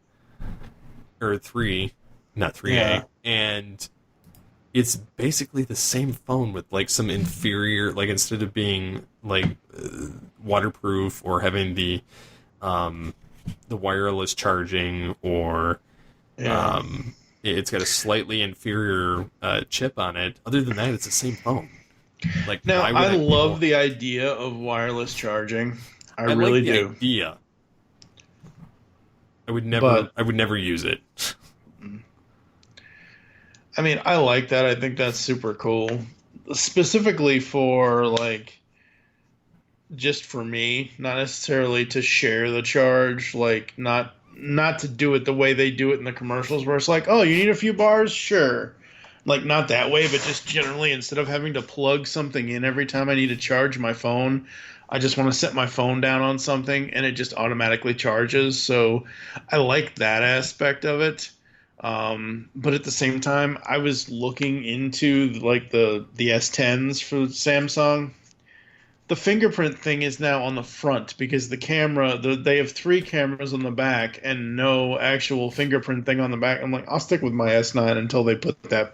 or 3, not 3a, and it's basically the same phone with like some inferior, like instead of being like waterproof or having the wireless charging, or it's got a slightly inferior chip on it. Other than that, it's the same phone. Like, now, I love the idea of wireless charging. I really like the do. Idea. I would never use it. I mean, I like that. I think that's super cool. Specifically for, like, just for me, not necessarily to share the charge, like, not to do it the way they do it in the commercials where it's like, you need a few bars? Sure. Like, not that way, but just generally, instead of having to plug something in every time I need to charge my phone, I just want to set my phone down on something and it just automatically charges. So I like that aspect of it. But at the same time, I was looking into like the S10s for Samsung. The fingerprint thing is now on the front because the camera, they have three cameras on the back and no actual fingerprint thing on the back. I'm like, I'll stick with my S9 until they put the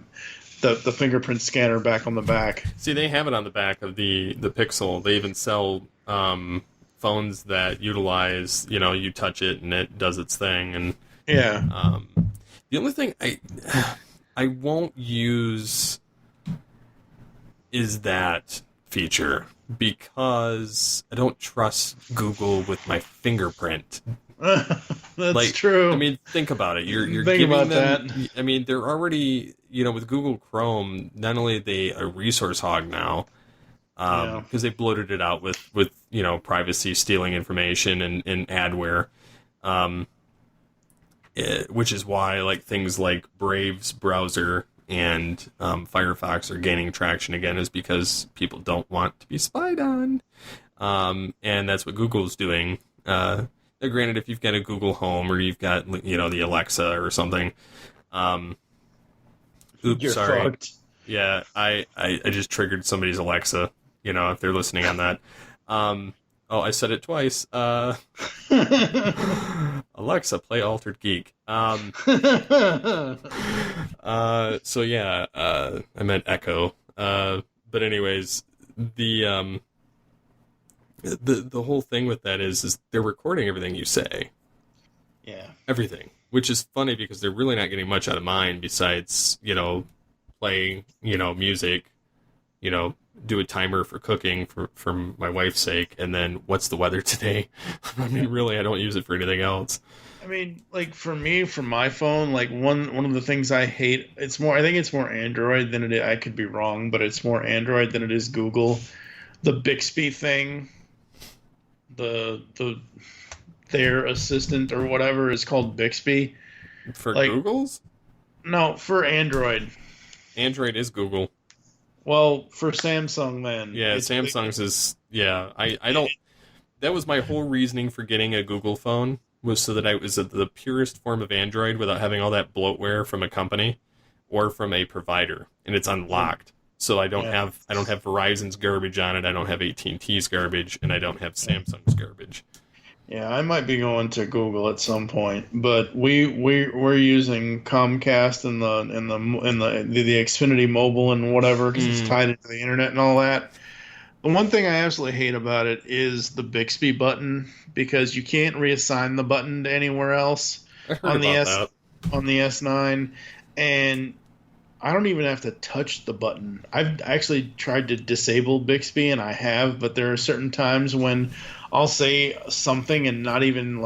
fingerprint scanner back on the back. See, they have it on the back of the Pixel. They even sell phones that utilize, you touch it and it does its thing. And Yeah. the only thing I won't use is that feature because I don't trust Google with my fingerprint. That's true. I mean, think about it. You're Think giving about them. that. I mean, they're already, with Google Chrome. Not only are they a resource hog now, because they bloated it out with privacy, stealing information, and adware, which is why like things like Brave's browser and Firefox are gaining traction again, is because people don't want to be spied on, and that's what Google's doing. Granted, if you've got a Google Home or you've got the Alexa or something, oops, You're sorry, fucked. yeah, I just triggered somebody's Alexa. If they're listening on that, I said it twice. Alexa, play Altered Geek. So yeah, I meant Echo. But anyways, the whole thing with that is they're recording everything you say. Yeah. Everything. Which is funny because they're really not getting much out of mine besides, playing, music, do a timer for cooking for my wife's sake, and then what's the weather today? I mean, really, I don't use it for anything else. I mean, like for me, for my phone, like one of the things I hate, I think it's more Android than it is, I could be wrong, but it's more Android than it is Google. The Bixby thing, their assistant or whatever is called Bixby. For Like- Google's? No, for Android. Android is Google. Well, for Samsung then. Yeah, It's Samsung's is, yeah, I don't, that was my whole reasoning for getting a Google phone, was so that I was the purest form of Android without having all that bloatware from a company or from a provider, and it's unlocked. So I don't have Verizon's garbage on it, I don't have AT&T's garbage, and I don't have Samsung's garbage. Yeah, I might be going to Google at some point, but we're using Comcast and the Xfinity Mobile and whatever because it's tied into the internet and all that. The one thing I absolutely hate about it is the Bixby button because you can't reassign the button to anywhere else I heard about that. on the S9, and I don't even have to touch the button. I've actually tried to disable Bixby, and I have, but there are certain times when I'll say something and not even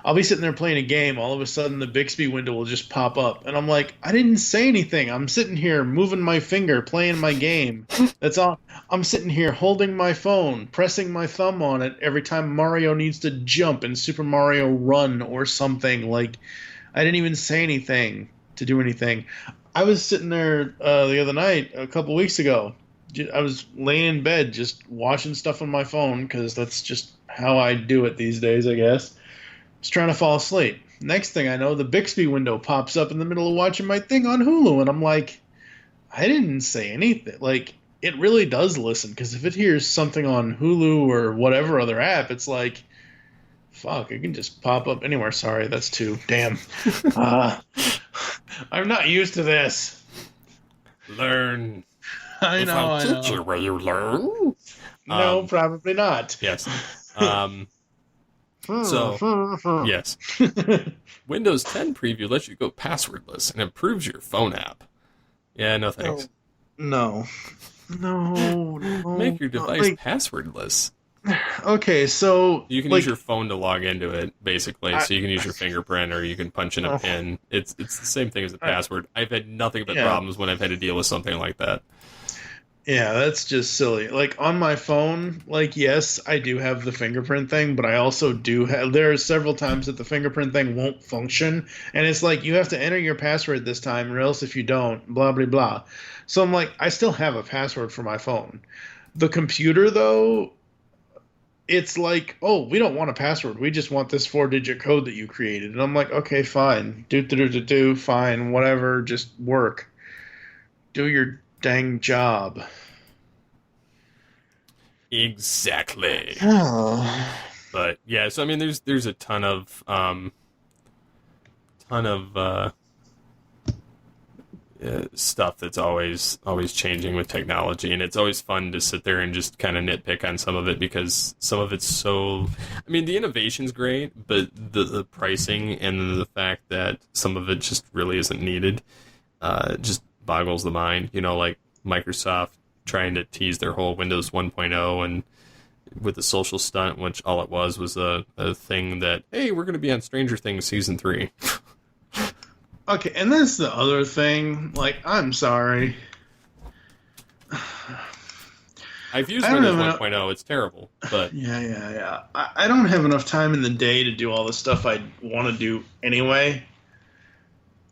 I'll be sitting there playing a game, all of a sudden the Bixby window will just pop up, and I'm like, I didn't say anything. I'm sitting here moving my finger, playing my game. That's all. I'm sitting here holding my phone, pressing my thumb on it every time Mario needs to jump in Super Mario Run or something. Like, I didn't even say anything to do anything. I was sitting there the other night, a couple weeks ago. I was laying in bed just watching stuff on my phone because that's just how I do it these days, I guess. Just trying to fall asleep. Next thing I know, the Bixby window pops up in the middle of watching my thing on Hulu, and I'm like, I didn't say anything. Like, it really does listen, because if it hears something on Hulu or whatever other app, it's like, fuck, it can just pop up anywhere. Sorry, that's too damn. I'm not used to this. Learn. I know. Teach you where you learn. No, probably not. Yes. So, yes. Windows 10 preview lets you go passwordless and improves your phone app. Yeah, no thanks. No. Make your device passwordless. Okay, so You can use your phone to log into it, basically. So you can use your fingerprint or you can punch in a pin. It's the same thing as a password. I've had nothing but problems when I've had to deal with something like that. Yeah, that's just silly. Like, on my phone, like, yes, I do have the fingerprint thing, but I also do have... There are several times that the fingerprint thing won't function, and it's like, you have to enter your password this time, or else if you don't, blah, blah, blah. So I'm like, I still have a password for my phone. The computer, though, it's like, oh, we don't want a password. We just want this 4-digit code that you created. And I'm like, okay, fine. Do, fine, whatever, just work. Do your dang job. Exactly. Oh. But yeah, so I mean, there's a ton of stuff that's always changing with technology, and it's always fun to sit there and just kind of nitpick on some of it, because some of it's so, I mean, the innovation's great, but the pricing and the fact that some of it just really isn't needed just boggles the mind. You know, like Microsoft trying to tease their whole Windows 1.0 and with the social stunt, which all it was a thing that, hey, we're going to be on Stranger Things season 3. Okay, and that's the other thing. Like, I'm sorry. I've used Windows 1.0. It's terrible, but yeah. I don't have enough time in the day to do all the stuff I want to do anyway.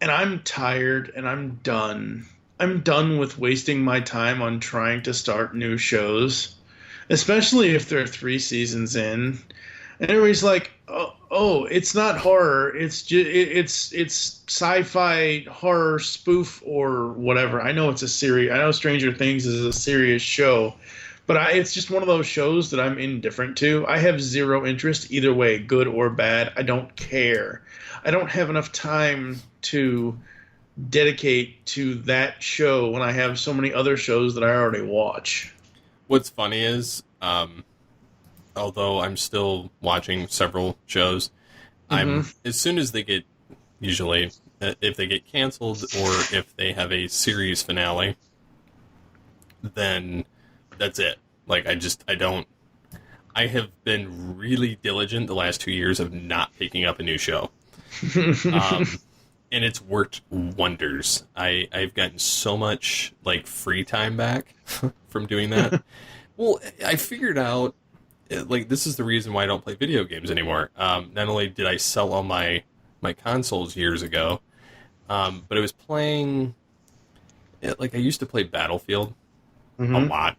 And I'm tired, and I'm done. I'm done with wasting my time on trying to start new shows, especially if they're 3 seasons in. And everybody's like, oh, it's not horror. It's just, it's sci-fi horror spoof or whatever. I know it's a series. I know Stranger Things is a serious show, but it's just one of those shows that I'm indifferent to. I have zero interest either way, good or bad. I don't care. I don't have enough time to dedicate to that show when I have so many other shows that I already watch. What's funny is, although I'm still watching several shows, as soon as they get, usually, if they get canceled or if they have a series finale, then that's it. Like, I have been really diligent the last 2 years of not picking up a new show. And it's worked wonders. I've gotten so much, like, free time back from doing that. Well, I figured out, like, this is the reason why I don't play video games anymore. Not only did I sell all my consoles years ago, but I was playing, like, I used to play Battlefield a lot.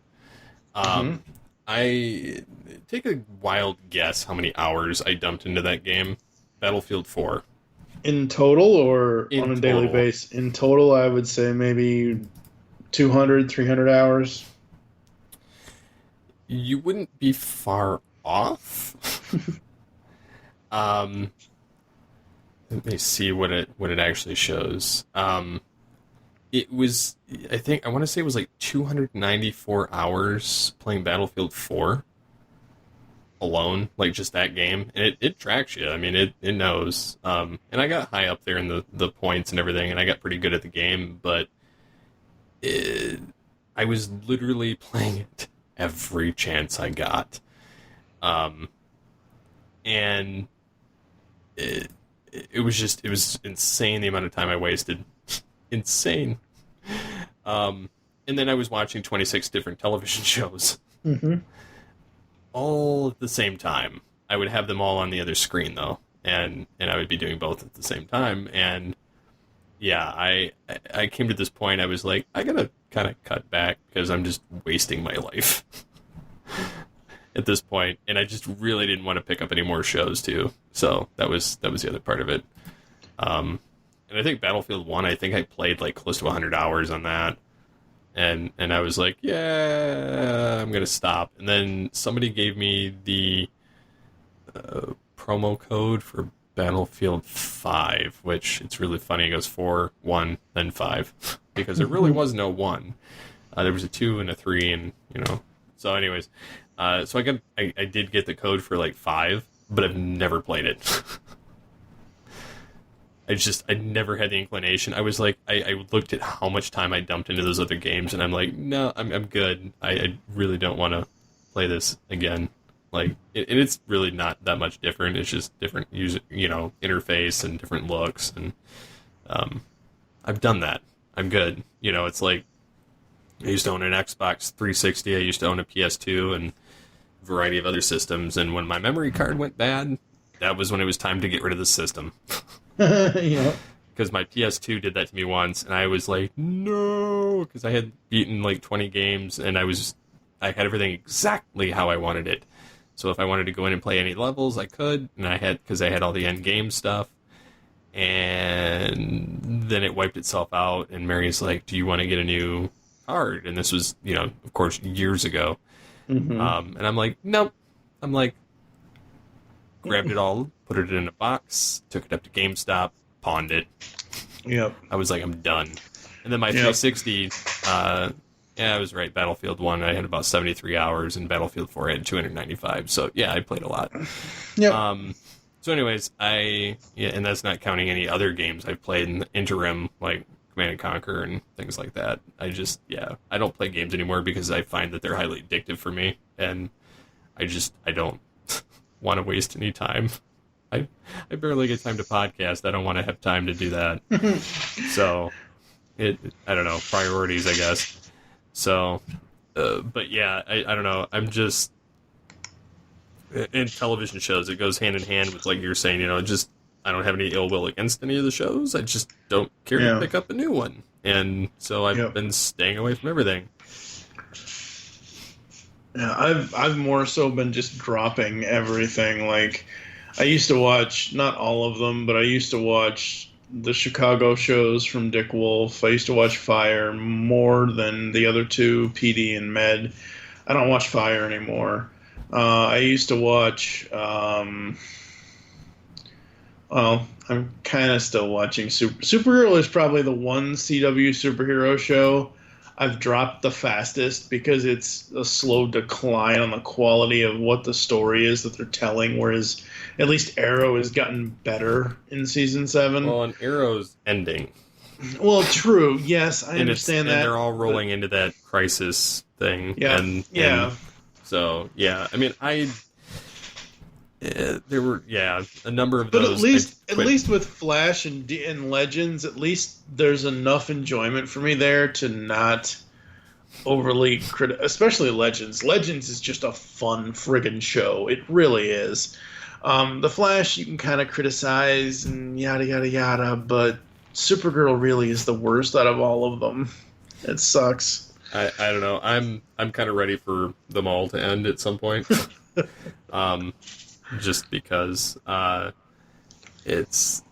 I take a wild guess how many hours I dumped into that game. Battlefield 4. In total or on a daily total. basis? In total, I would say maybe 200, 300 hours. You wouldn't be far off. Let me see what it actually shows. It was, I want to say it was like 294 hours playing Battlefield 4 alone, like just that game. And it tracks you. I mean, it knows. And I got high up there in the points and everything, and I got pretty good at the game, but I was literally playing it every chance I got. And it was insane the amount of time I wasted. Insane. And then I was watching 26 different television shows. All at the same time. I would have them all on the other screen, though. And I would be doing both at the same time. And yeah, I came to this point, I was like, I gotta kind of cut back because I'm just wasting my life at this point. And I just really didn't want to pick up any more shows, too. So that was the other part of it. And I think Battlefield 1, I think I played like close to 100 hours on that. And I was like, yeah, I'm going to stop. And then somebody gave me the promo code for Battlefield 5, which it's really funny. It goes 4, 1, then 5. Because there really was no 1. There was a 2 and a 3, and, you know. So anyways, so I did get the code for like 5, but I've never played it. I never had the inclination. I was like, I looked at how much time I dumped into those other games, and I'm like, no, I'm good. I really don't want to play this again. Like, and it's really not that much different. It's just different user, interface and different looks, and I've done that. I'm good. It's like I used to own an Xbox 360. I used to own a PS2 and a variety of other systems. And when my memory card went bad, that was when it was time to get rid of the system. Yeah. Because my PS2 did that to me once, and I was like, no, because I had beaten like 20 games, and I had everything exactly how I wanted it. So if I wanted to go in and play any levels, I could, and because I had all the end game stuff. And then it wiped itself out, and Mary's like, "Do you want to get a new card?" And this was, of course, years ago. Mm-hmm. And I'm like, "Nope." I'm like, grabbed it all, put it in a box, took it up to GameStop, pawned it. Yep. I was like, I'm done. And then my 360, I was right. Battlefield 1, I had about 73 hours, and Battlefield 4, I had 295. So, yeah, I played a lot. Yep. So, anyways, and that's not counting any other games I've played in the interim, like Command and Conquer and things like that. I don't play games anymore because I find that they're highly addictive for me, and I don't want to waste any time. I barely get time to podcast. I don't want to have time to do that. So, I don't know, priorities, I guess. So, but yeah, I don't know. I'm just, in television shows, it goes hand in hand with, like you're saying, I don't have any ill will against any of the shows. I just don't care to pick up a new one. And so I've been staying away from everything. Yeah, I've more so been just dropping everything. Like, I used to watch, not all of them, but I used to watch the Chicago shows from Dick Wolf. I used to watch Fire more than the other two, PD and Med. I don't watch Fire anymore. I used to watch, I'm kind of still watching Supergirl is probably the one CW superhero show I've dropped the fastest because it's a slow decline on the quality of what the story is that they're telling, whereas at least Arrow has gotten better in season 7. Well, and Arrow's ending. Well, true. Yes, I understand that. And they're all rolling into that crisis thing. Yeah. And so, yeah. I mean, there were a number of those. But at least with Flash and Legends, at least there's enough enjoyment for me there to not overly especially Legends. Legends is just a fun friggin' show. It really is. The Flash you can kind of criticize and yada yada yada, but Supergirl really is the worst out of all of them. It sucks. I don't know. I'm kind of ready for them all to end at some point. Just because it's,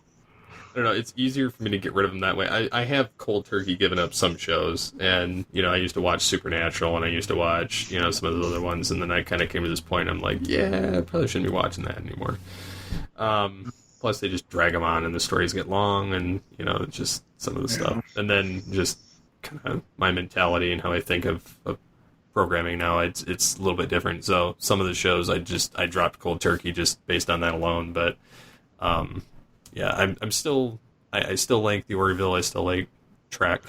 I don't know, it's easier for me to get rid of them that way. I have cold turkey given up some shows, and, I used to watch Supernatural, and I used to watch, some of the other ones, and then I kind of came to this point, I'm like, I probably shouldn't be watching that anymore. Plus, they just drag them on, and the stories get long, and, just some of the stuff. And then just kind of my mentality and how I think of programming now, it's a little bit different. So some of the shows I dropped cold turkey just based on that alone. But I'm still I still like the Orville. I still like Trek.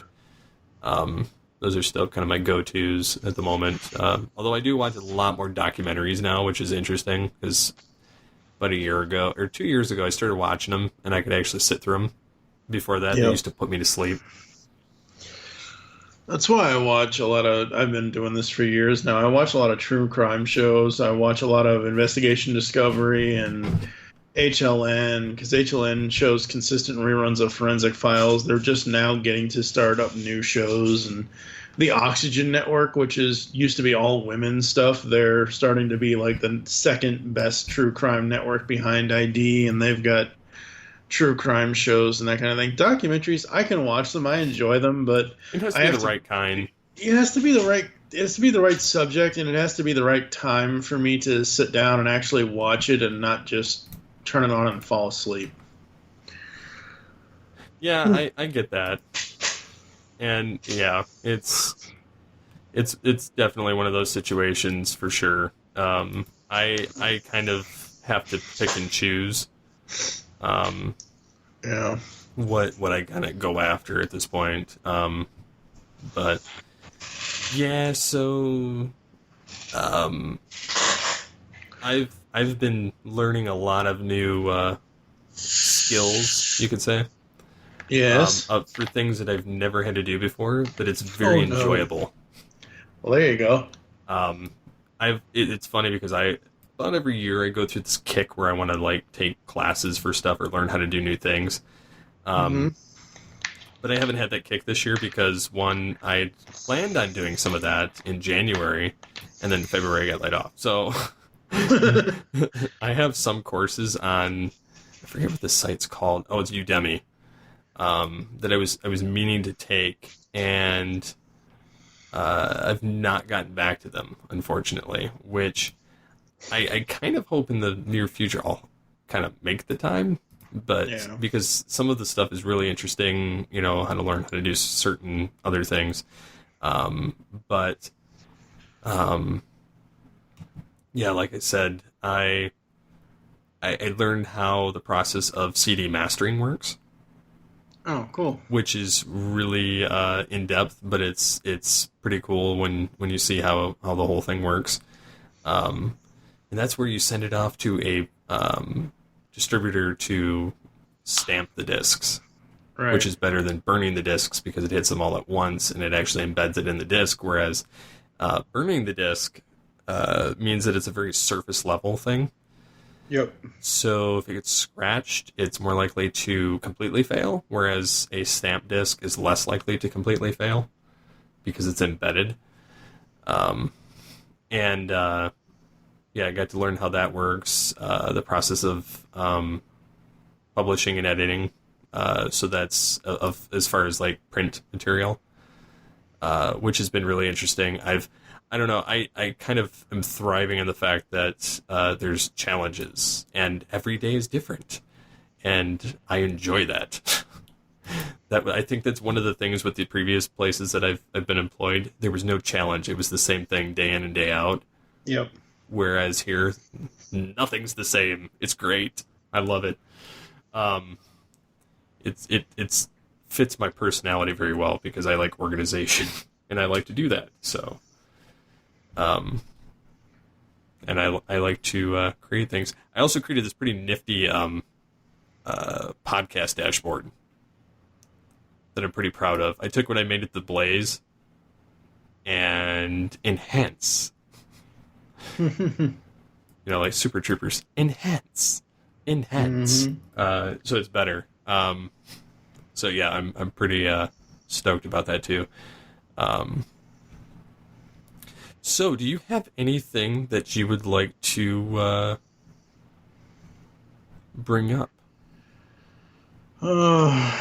Those are still kind of my go-tos at the moment. Although I do watch a lot more documentaries now, which is interesting because about a year ago or 2 years ago I started watching them and I could actually sit through them. Before that, they used to put me to sleep. That's why I watch a lot of, I've been doing this for years now. I watch a lot of true crime shows. I watch a lot of Investigation Discovery and HLN, because HLN shows consistent reruns of Forensic Files. They're just now getting to start up new shows. And the Oxygen Network, which used to be all women's stuff, they're starting to be like the second best true crime network behind ID, and they've got true crime shows and that kind of thing. Documentaries, I can watch them. I enjoy them, but it has to be the right kind. It has to be the right. It has to be the right subject, and it has to be the right time for me to sit down and actually watch it, and not just turn it on and fall asleep. Yeah, I get that, and yeah, it's definitely one of those situations for sure. I kind of have to pick and choose. What I kind of go after at this point. But yeah, so I've been learning a lot of new skills, you could say. Yes. For things that I've never had to do before, but it's very enjoyable. Well, there you go. It's funny because about every year I go through this kick where I want to like take classes for stuff or learn how to do new things. But I haven't had that kick this year because, one, I had planned on doing some of that in January, and then in February I got laid off. So I have some courses on, I forget what the site's called. Oh, it's Udemy. That I was meaning to take, and I've not gotten back to them, unfortunately. Which I kind of hope in the near future I'll kind of make the time, but because some of the stuff is really interesting, you know, how to learn how to do certain other things. But yeah, like I said, I learned how the process of CD mastering works. Oh, cool. Which is really in depth, but it's pretty cool when you see how the whole thing works. And that's where you send it off to a distributor to stamp the discs, Right. which is better than burning the discs because it hits them all at once and it actually embeds it in the disc. Whereas burning the disc means that it's a very surface level thing. Yep. So if it gets scratched, it's more likely to completely fail, whereas a stamp disc is less likely to completely fail because it's embedded. Yeah, I got to learn how that works, the process of publishing and editing. So that's of as far as like print material, which has been really interesting. I don't know, I kind of am thriving in the fact that there's challenges, and every day is different, and I enjoy that. I think that's one of the things with the previous places that I've been employed. There was no challenge; it was the same thing day in and day out. Yep. Whereas here, nothing's the same. It's great. I love it. It's fits my personality very well because I like organization and I like to do that. So. And I like to create things. I also created this pretty nifty podcast dashboard that I'm pretty proud of. I took what I made at the Blaze and enhance. You know, like Super Troopers. Enhance. Mm-hmm. So it's better. So yeah, I'm pretty stoked about that too. So, do you have anything that you would like to bring up? I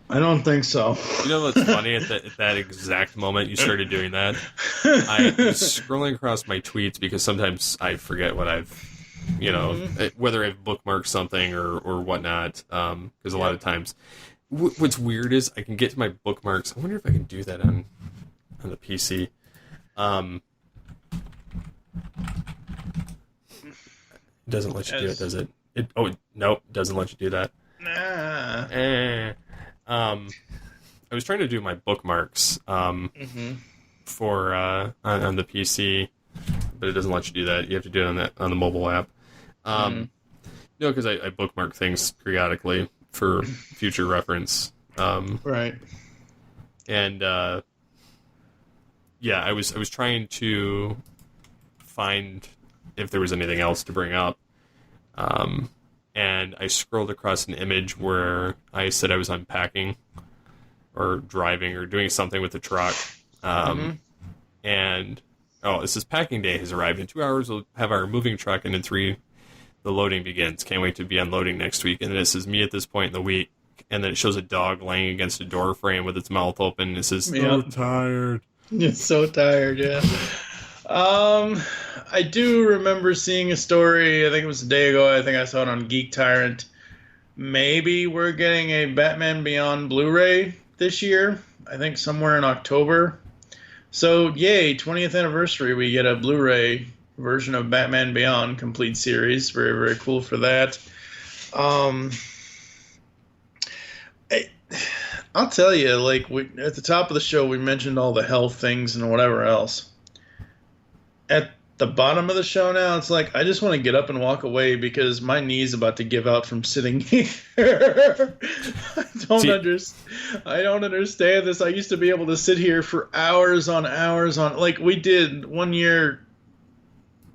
don't think so. You know what's funny? At that exact moment you started doing that, I was scrolling across my tweets because sometimes I forget what I've, you know, whether I've bookmarked something or whatnot. Because a lot of times, what's weird is I can get to my bookmarks. I wonder if I can do that on the PC. It doesn't let you do it, does it? Nope, doesn't let you do that. Nah. I was trying to do my bookmarks for on the PC, but it doesn't let you do that. You have to do it on the mobile app. You know, because I bookmark things periodically for future reference. Right. And yeah, I was trying to find if there was anything else to bring up. And I scrolled across an image where I said I was unpacking or driving or doing something with the truck. And, it says packing day has arrived. In 2 hours, we'll have our moving truck, and in 3, the loading begins. Can't wait to be unloading next week. And then it says me at this point in the week. And then it shows a dog laying against a door frame with its mouth open. It says, so tired. It's so tired, yeah. I do remember seeing a story, I think it was a day ago, I think I saw it on Geek Tyrant. Maybe we're getting a Batman Beyond Blu-ray this year. I think somewhere in October. So, yay, 20th anniversary, we get a Blu-ray version of Batman Beyond complete series. Very, very cool for that. I'll tell you, like, at the top of the show, we mentioned all the health things and whatever else. At the bottom of the show now, it's like, I just want to get up and walk away because my knee's about to give out from sitting here. I don't understand this. I used to be able to sit here for hours on, like we did one year,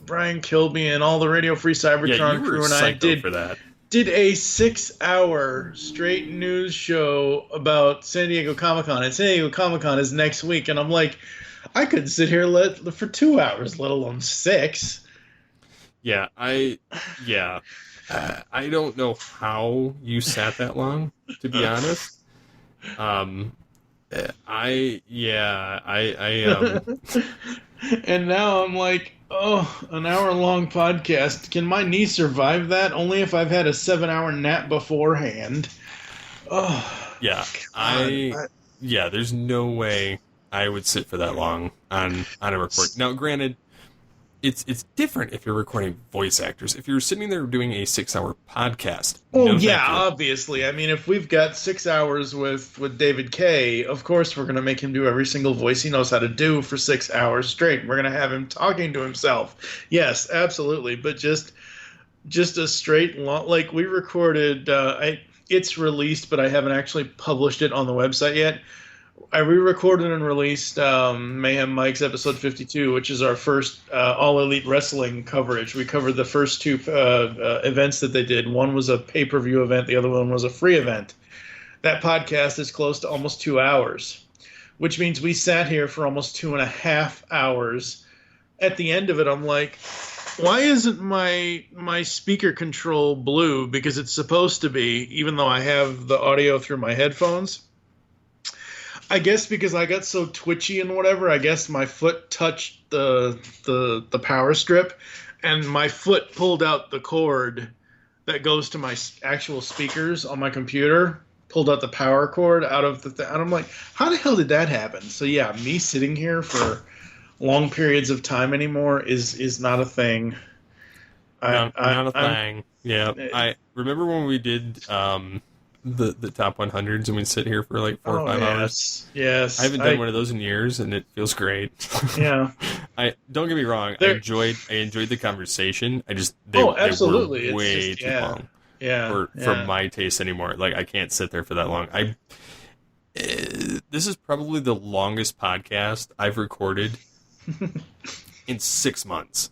Brian Kilby and all the Radio Free Cybertron crew and I did. For that. did a 6-hour straight news show about San Diego Comic-Con, and San Diego Comic-Con is next week, and I'm like, I couldn't sit here for 2 hours, let alone 6. Yeah, I don't know how you sat that long, to be honest. And now I'm like, oh, an hour-long podcast. Can my knee survive that? Only if I've had a 7-hour nap beforehand. Oh, yeah, there's no way I would sit for that long on a record. Now, granted, it's different if you're recording voice actors. If you're sitting there doing a 6-hour podcast. Oh, no, yeah, obviously. I mean, if we've got 6 hours with David Kaye, of course we're going to make him do every single voice he knows how to do for 6 hours straight. We're going to have him talking to himself. Yes, absolutely. But just a straight long, like we recorded, it's released, but I haven't actually published it on the website yet. I re-recorded and released Mayhem Mike's episode 52, which is our first All Elite Wrestling coverage. We covered the first two events that they did. One was a pay-per-view event. The other one was a free event. That podcast is close to almost 2 hours, which means we sat here for almost 2.5 hours. At the end of it, I'm like, why isn't my speaker control blue? Because it's supposed to be, even though I have the audio through my headphones. I guess because I got so twitchy and whatever, I guess my foot touched the power strip, and my foot pulled out the cord that goes to my actual speakers on my computer, pulled out the power cord out of the thing. And I'm like, how the hell did that happen? So yeah, me sitting here for long periods of time anymore is not a thing. Not a thing. Yeah, I remember when we did the top 100s, and we sit here for like 4 or 5 hours. Yes. I haven't done one of those in years, and it feels great. Yeah. I don't get me wrong. I enjoyed the conversation. They absolutely. were way too long. Yeah. For my taste anymore. Like, I can't sit there for that long. This is probably the longest podcast I've recorded in 6 months.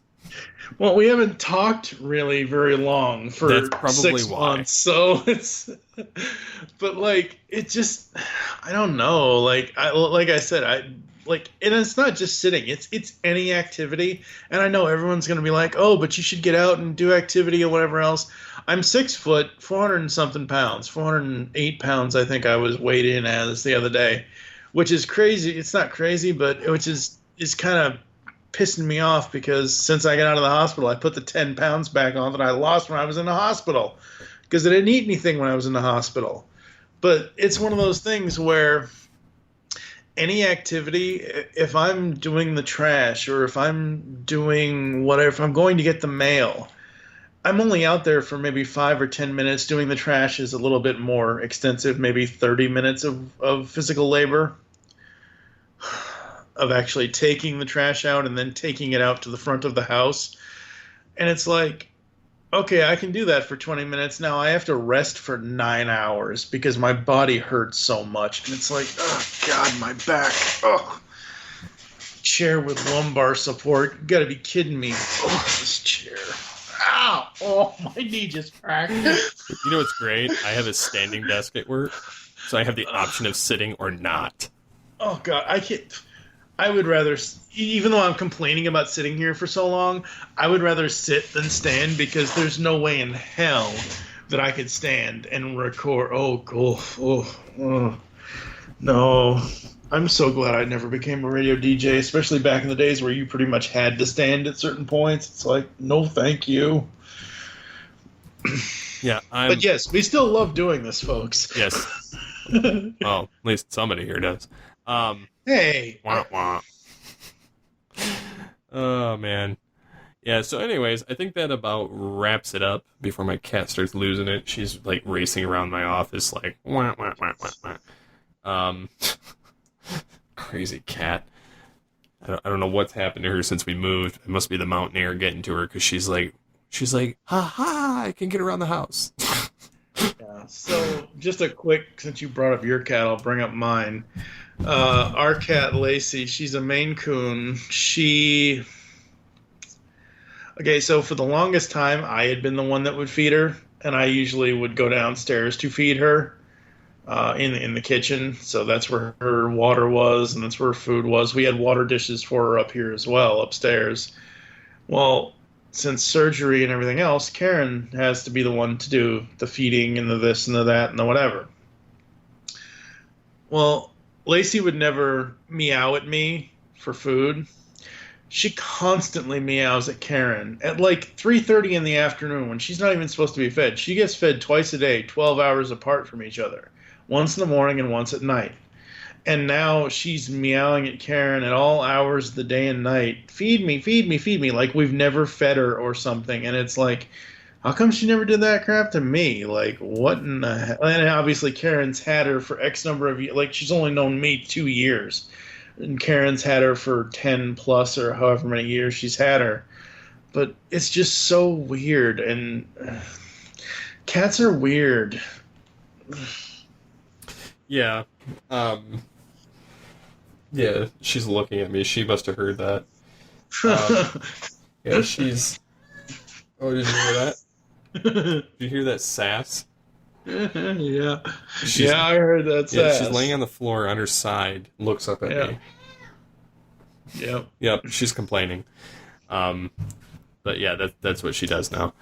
Well, we haven't talked really very long for That's probably 6 why. months, so it's. But like, it just, I don't know. Like I said, and it's not just sitting. It's any activity. And I know everyone's gonna be like, oh, but you should get out and do activity or whatever else. I'm 6 foot, 400 and something pounds, 408 pounds. I think I was weighed in as the other day, which is crazy. It's not crazy, but which is kind of pissing me off, because since I got out of the hospital, I put the 10 pounds back on that I lost when I was in the hospital, because I didn't eat anything when I was in the hospital. But it's one of those things where any activity, if I'm doing the trash, or if I'm doing whatever, if I'm going to get the mail, I'm only out there for maybe 5 or 10 minutes. Doing the trash is a little bit more extensive, maybe 30 minutes of physical labor, of actually taking the trash out and then taking it out to the front of the house. And it's like, okay, I can do that for 20 minutes. Now I have to rest for 9 hours because my body hurts so much. And it's like, oh, God, my back. Oh, chair with lumbar support. You got to be kidding me. Oh, this chair. Ow. Oh, my knee just cracked. You know what's great? I have a standing desk at work, so I have the option of sitting or not. Oh, God, I can't. I would rather, even though I'm complaining about sitting here for so long, I would rather sit than stand, because there's no way in hell that I could stand and record. Oh, cool. Oh, no. I'm so glad I never became a radio DJ, especially back in the days where you pretty much had to stand at certain points. It's like, no, thank you. Yeah. But yes, we still love doing this, folks. Yes. Well, at least somebody here does. Hey. Wah, wah. Oh, man. Yeah, so anyways, I think that about wraps it up before my cat starts losing it. She's, like, racing around my office like, wah, wah, wah, wah, wah. Crazy cat. I don't know what's happened to her since we moved. It must be the mountain air getting to her, because she's like, ha ha, I can get around the house. Yeah. So just a quick, since you brought up your cat, I'll bring up mine. Our cat Lacey, she's a Maine Coon. Okay, so for the longest time, I had been the one that would feed her, and I usually would go downstairs to feed her in the kitchen. So that's where her water was, and that's where her food was. We had water dishes for her up here as well, upstairs. Well, since surgery and everything else, Karen has to be the one to do the feeding and the this and the that and the whatever. Well, Lacey would never meow at me for food. She constantly meows at Karen at like 3:30 in the afternoon when she's not even supposed to be fed. She gets fed twice a day, 12 hours apart from each other, once in the morning and once at night. And now she's meowing at Karen at all hours of the day and night. Feed me, feed me, feed me, like we've never fed her or something. And it's like, how come she never did that crap to me? Like, what in the hell? And obviously Karen's had her for X number of years. Like, she's only known me 2 years. And Karen's had her for 10 plus or however many years she's had her. But it's just so weird. And cats are weird. Yeah. Yeah, she's looking at me. She must have heard that. Yeah, she's... Oh, did you hear that? Did you hear that sass? Yeah. Yeah, I heard that sass. Yeah, she's laying on the floor on her side, looks up at me. Yep. Yep, she's complaining. But yeah, that's what she does now.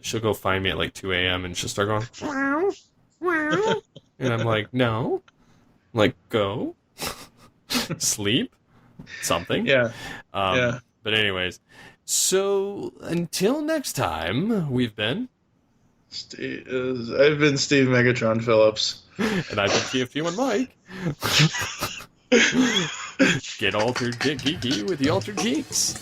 She'll go find me at like 2 a.m. and she'll start going, wow, wow. And I'm like, no. I'm like, go. Sleep. Something. Yeah. But anyways, so until next time, we've been... I've been Steve Megatron Phillips. And I've been TFT1 Mike. Get altered, get geeky with the Altered Geeks.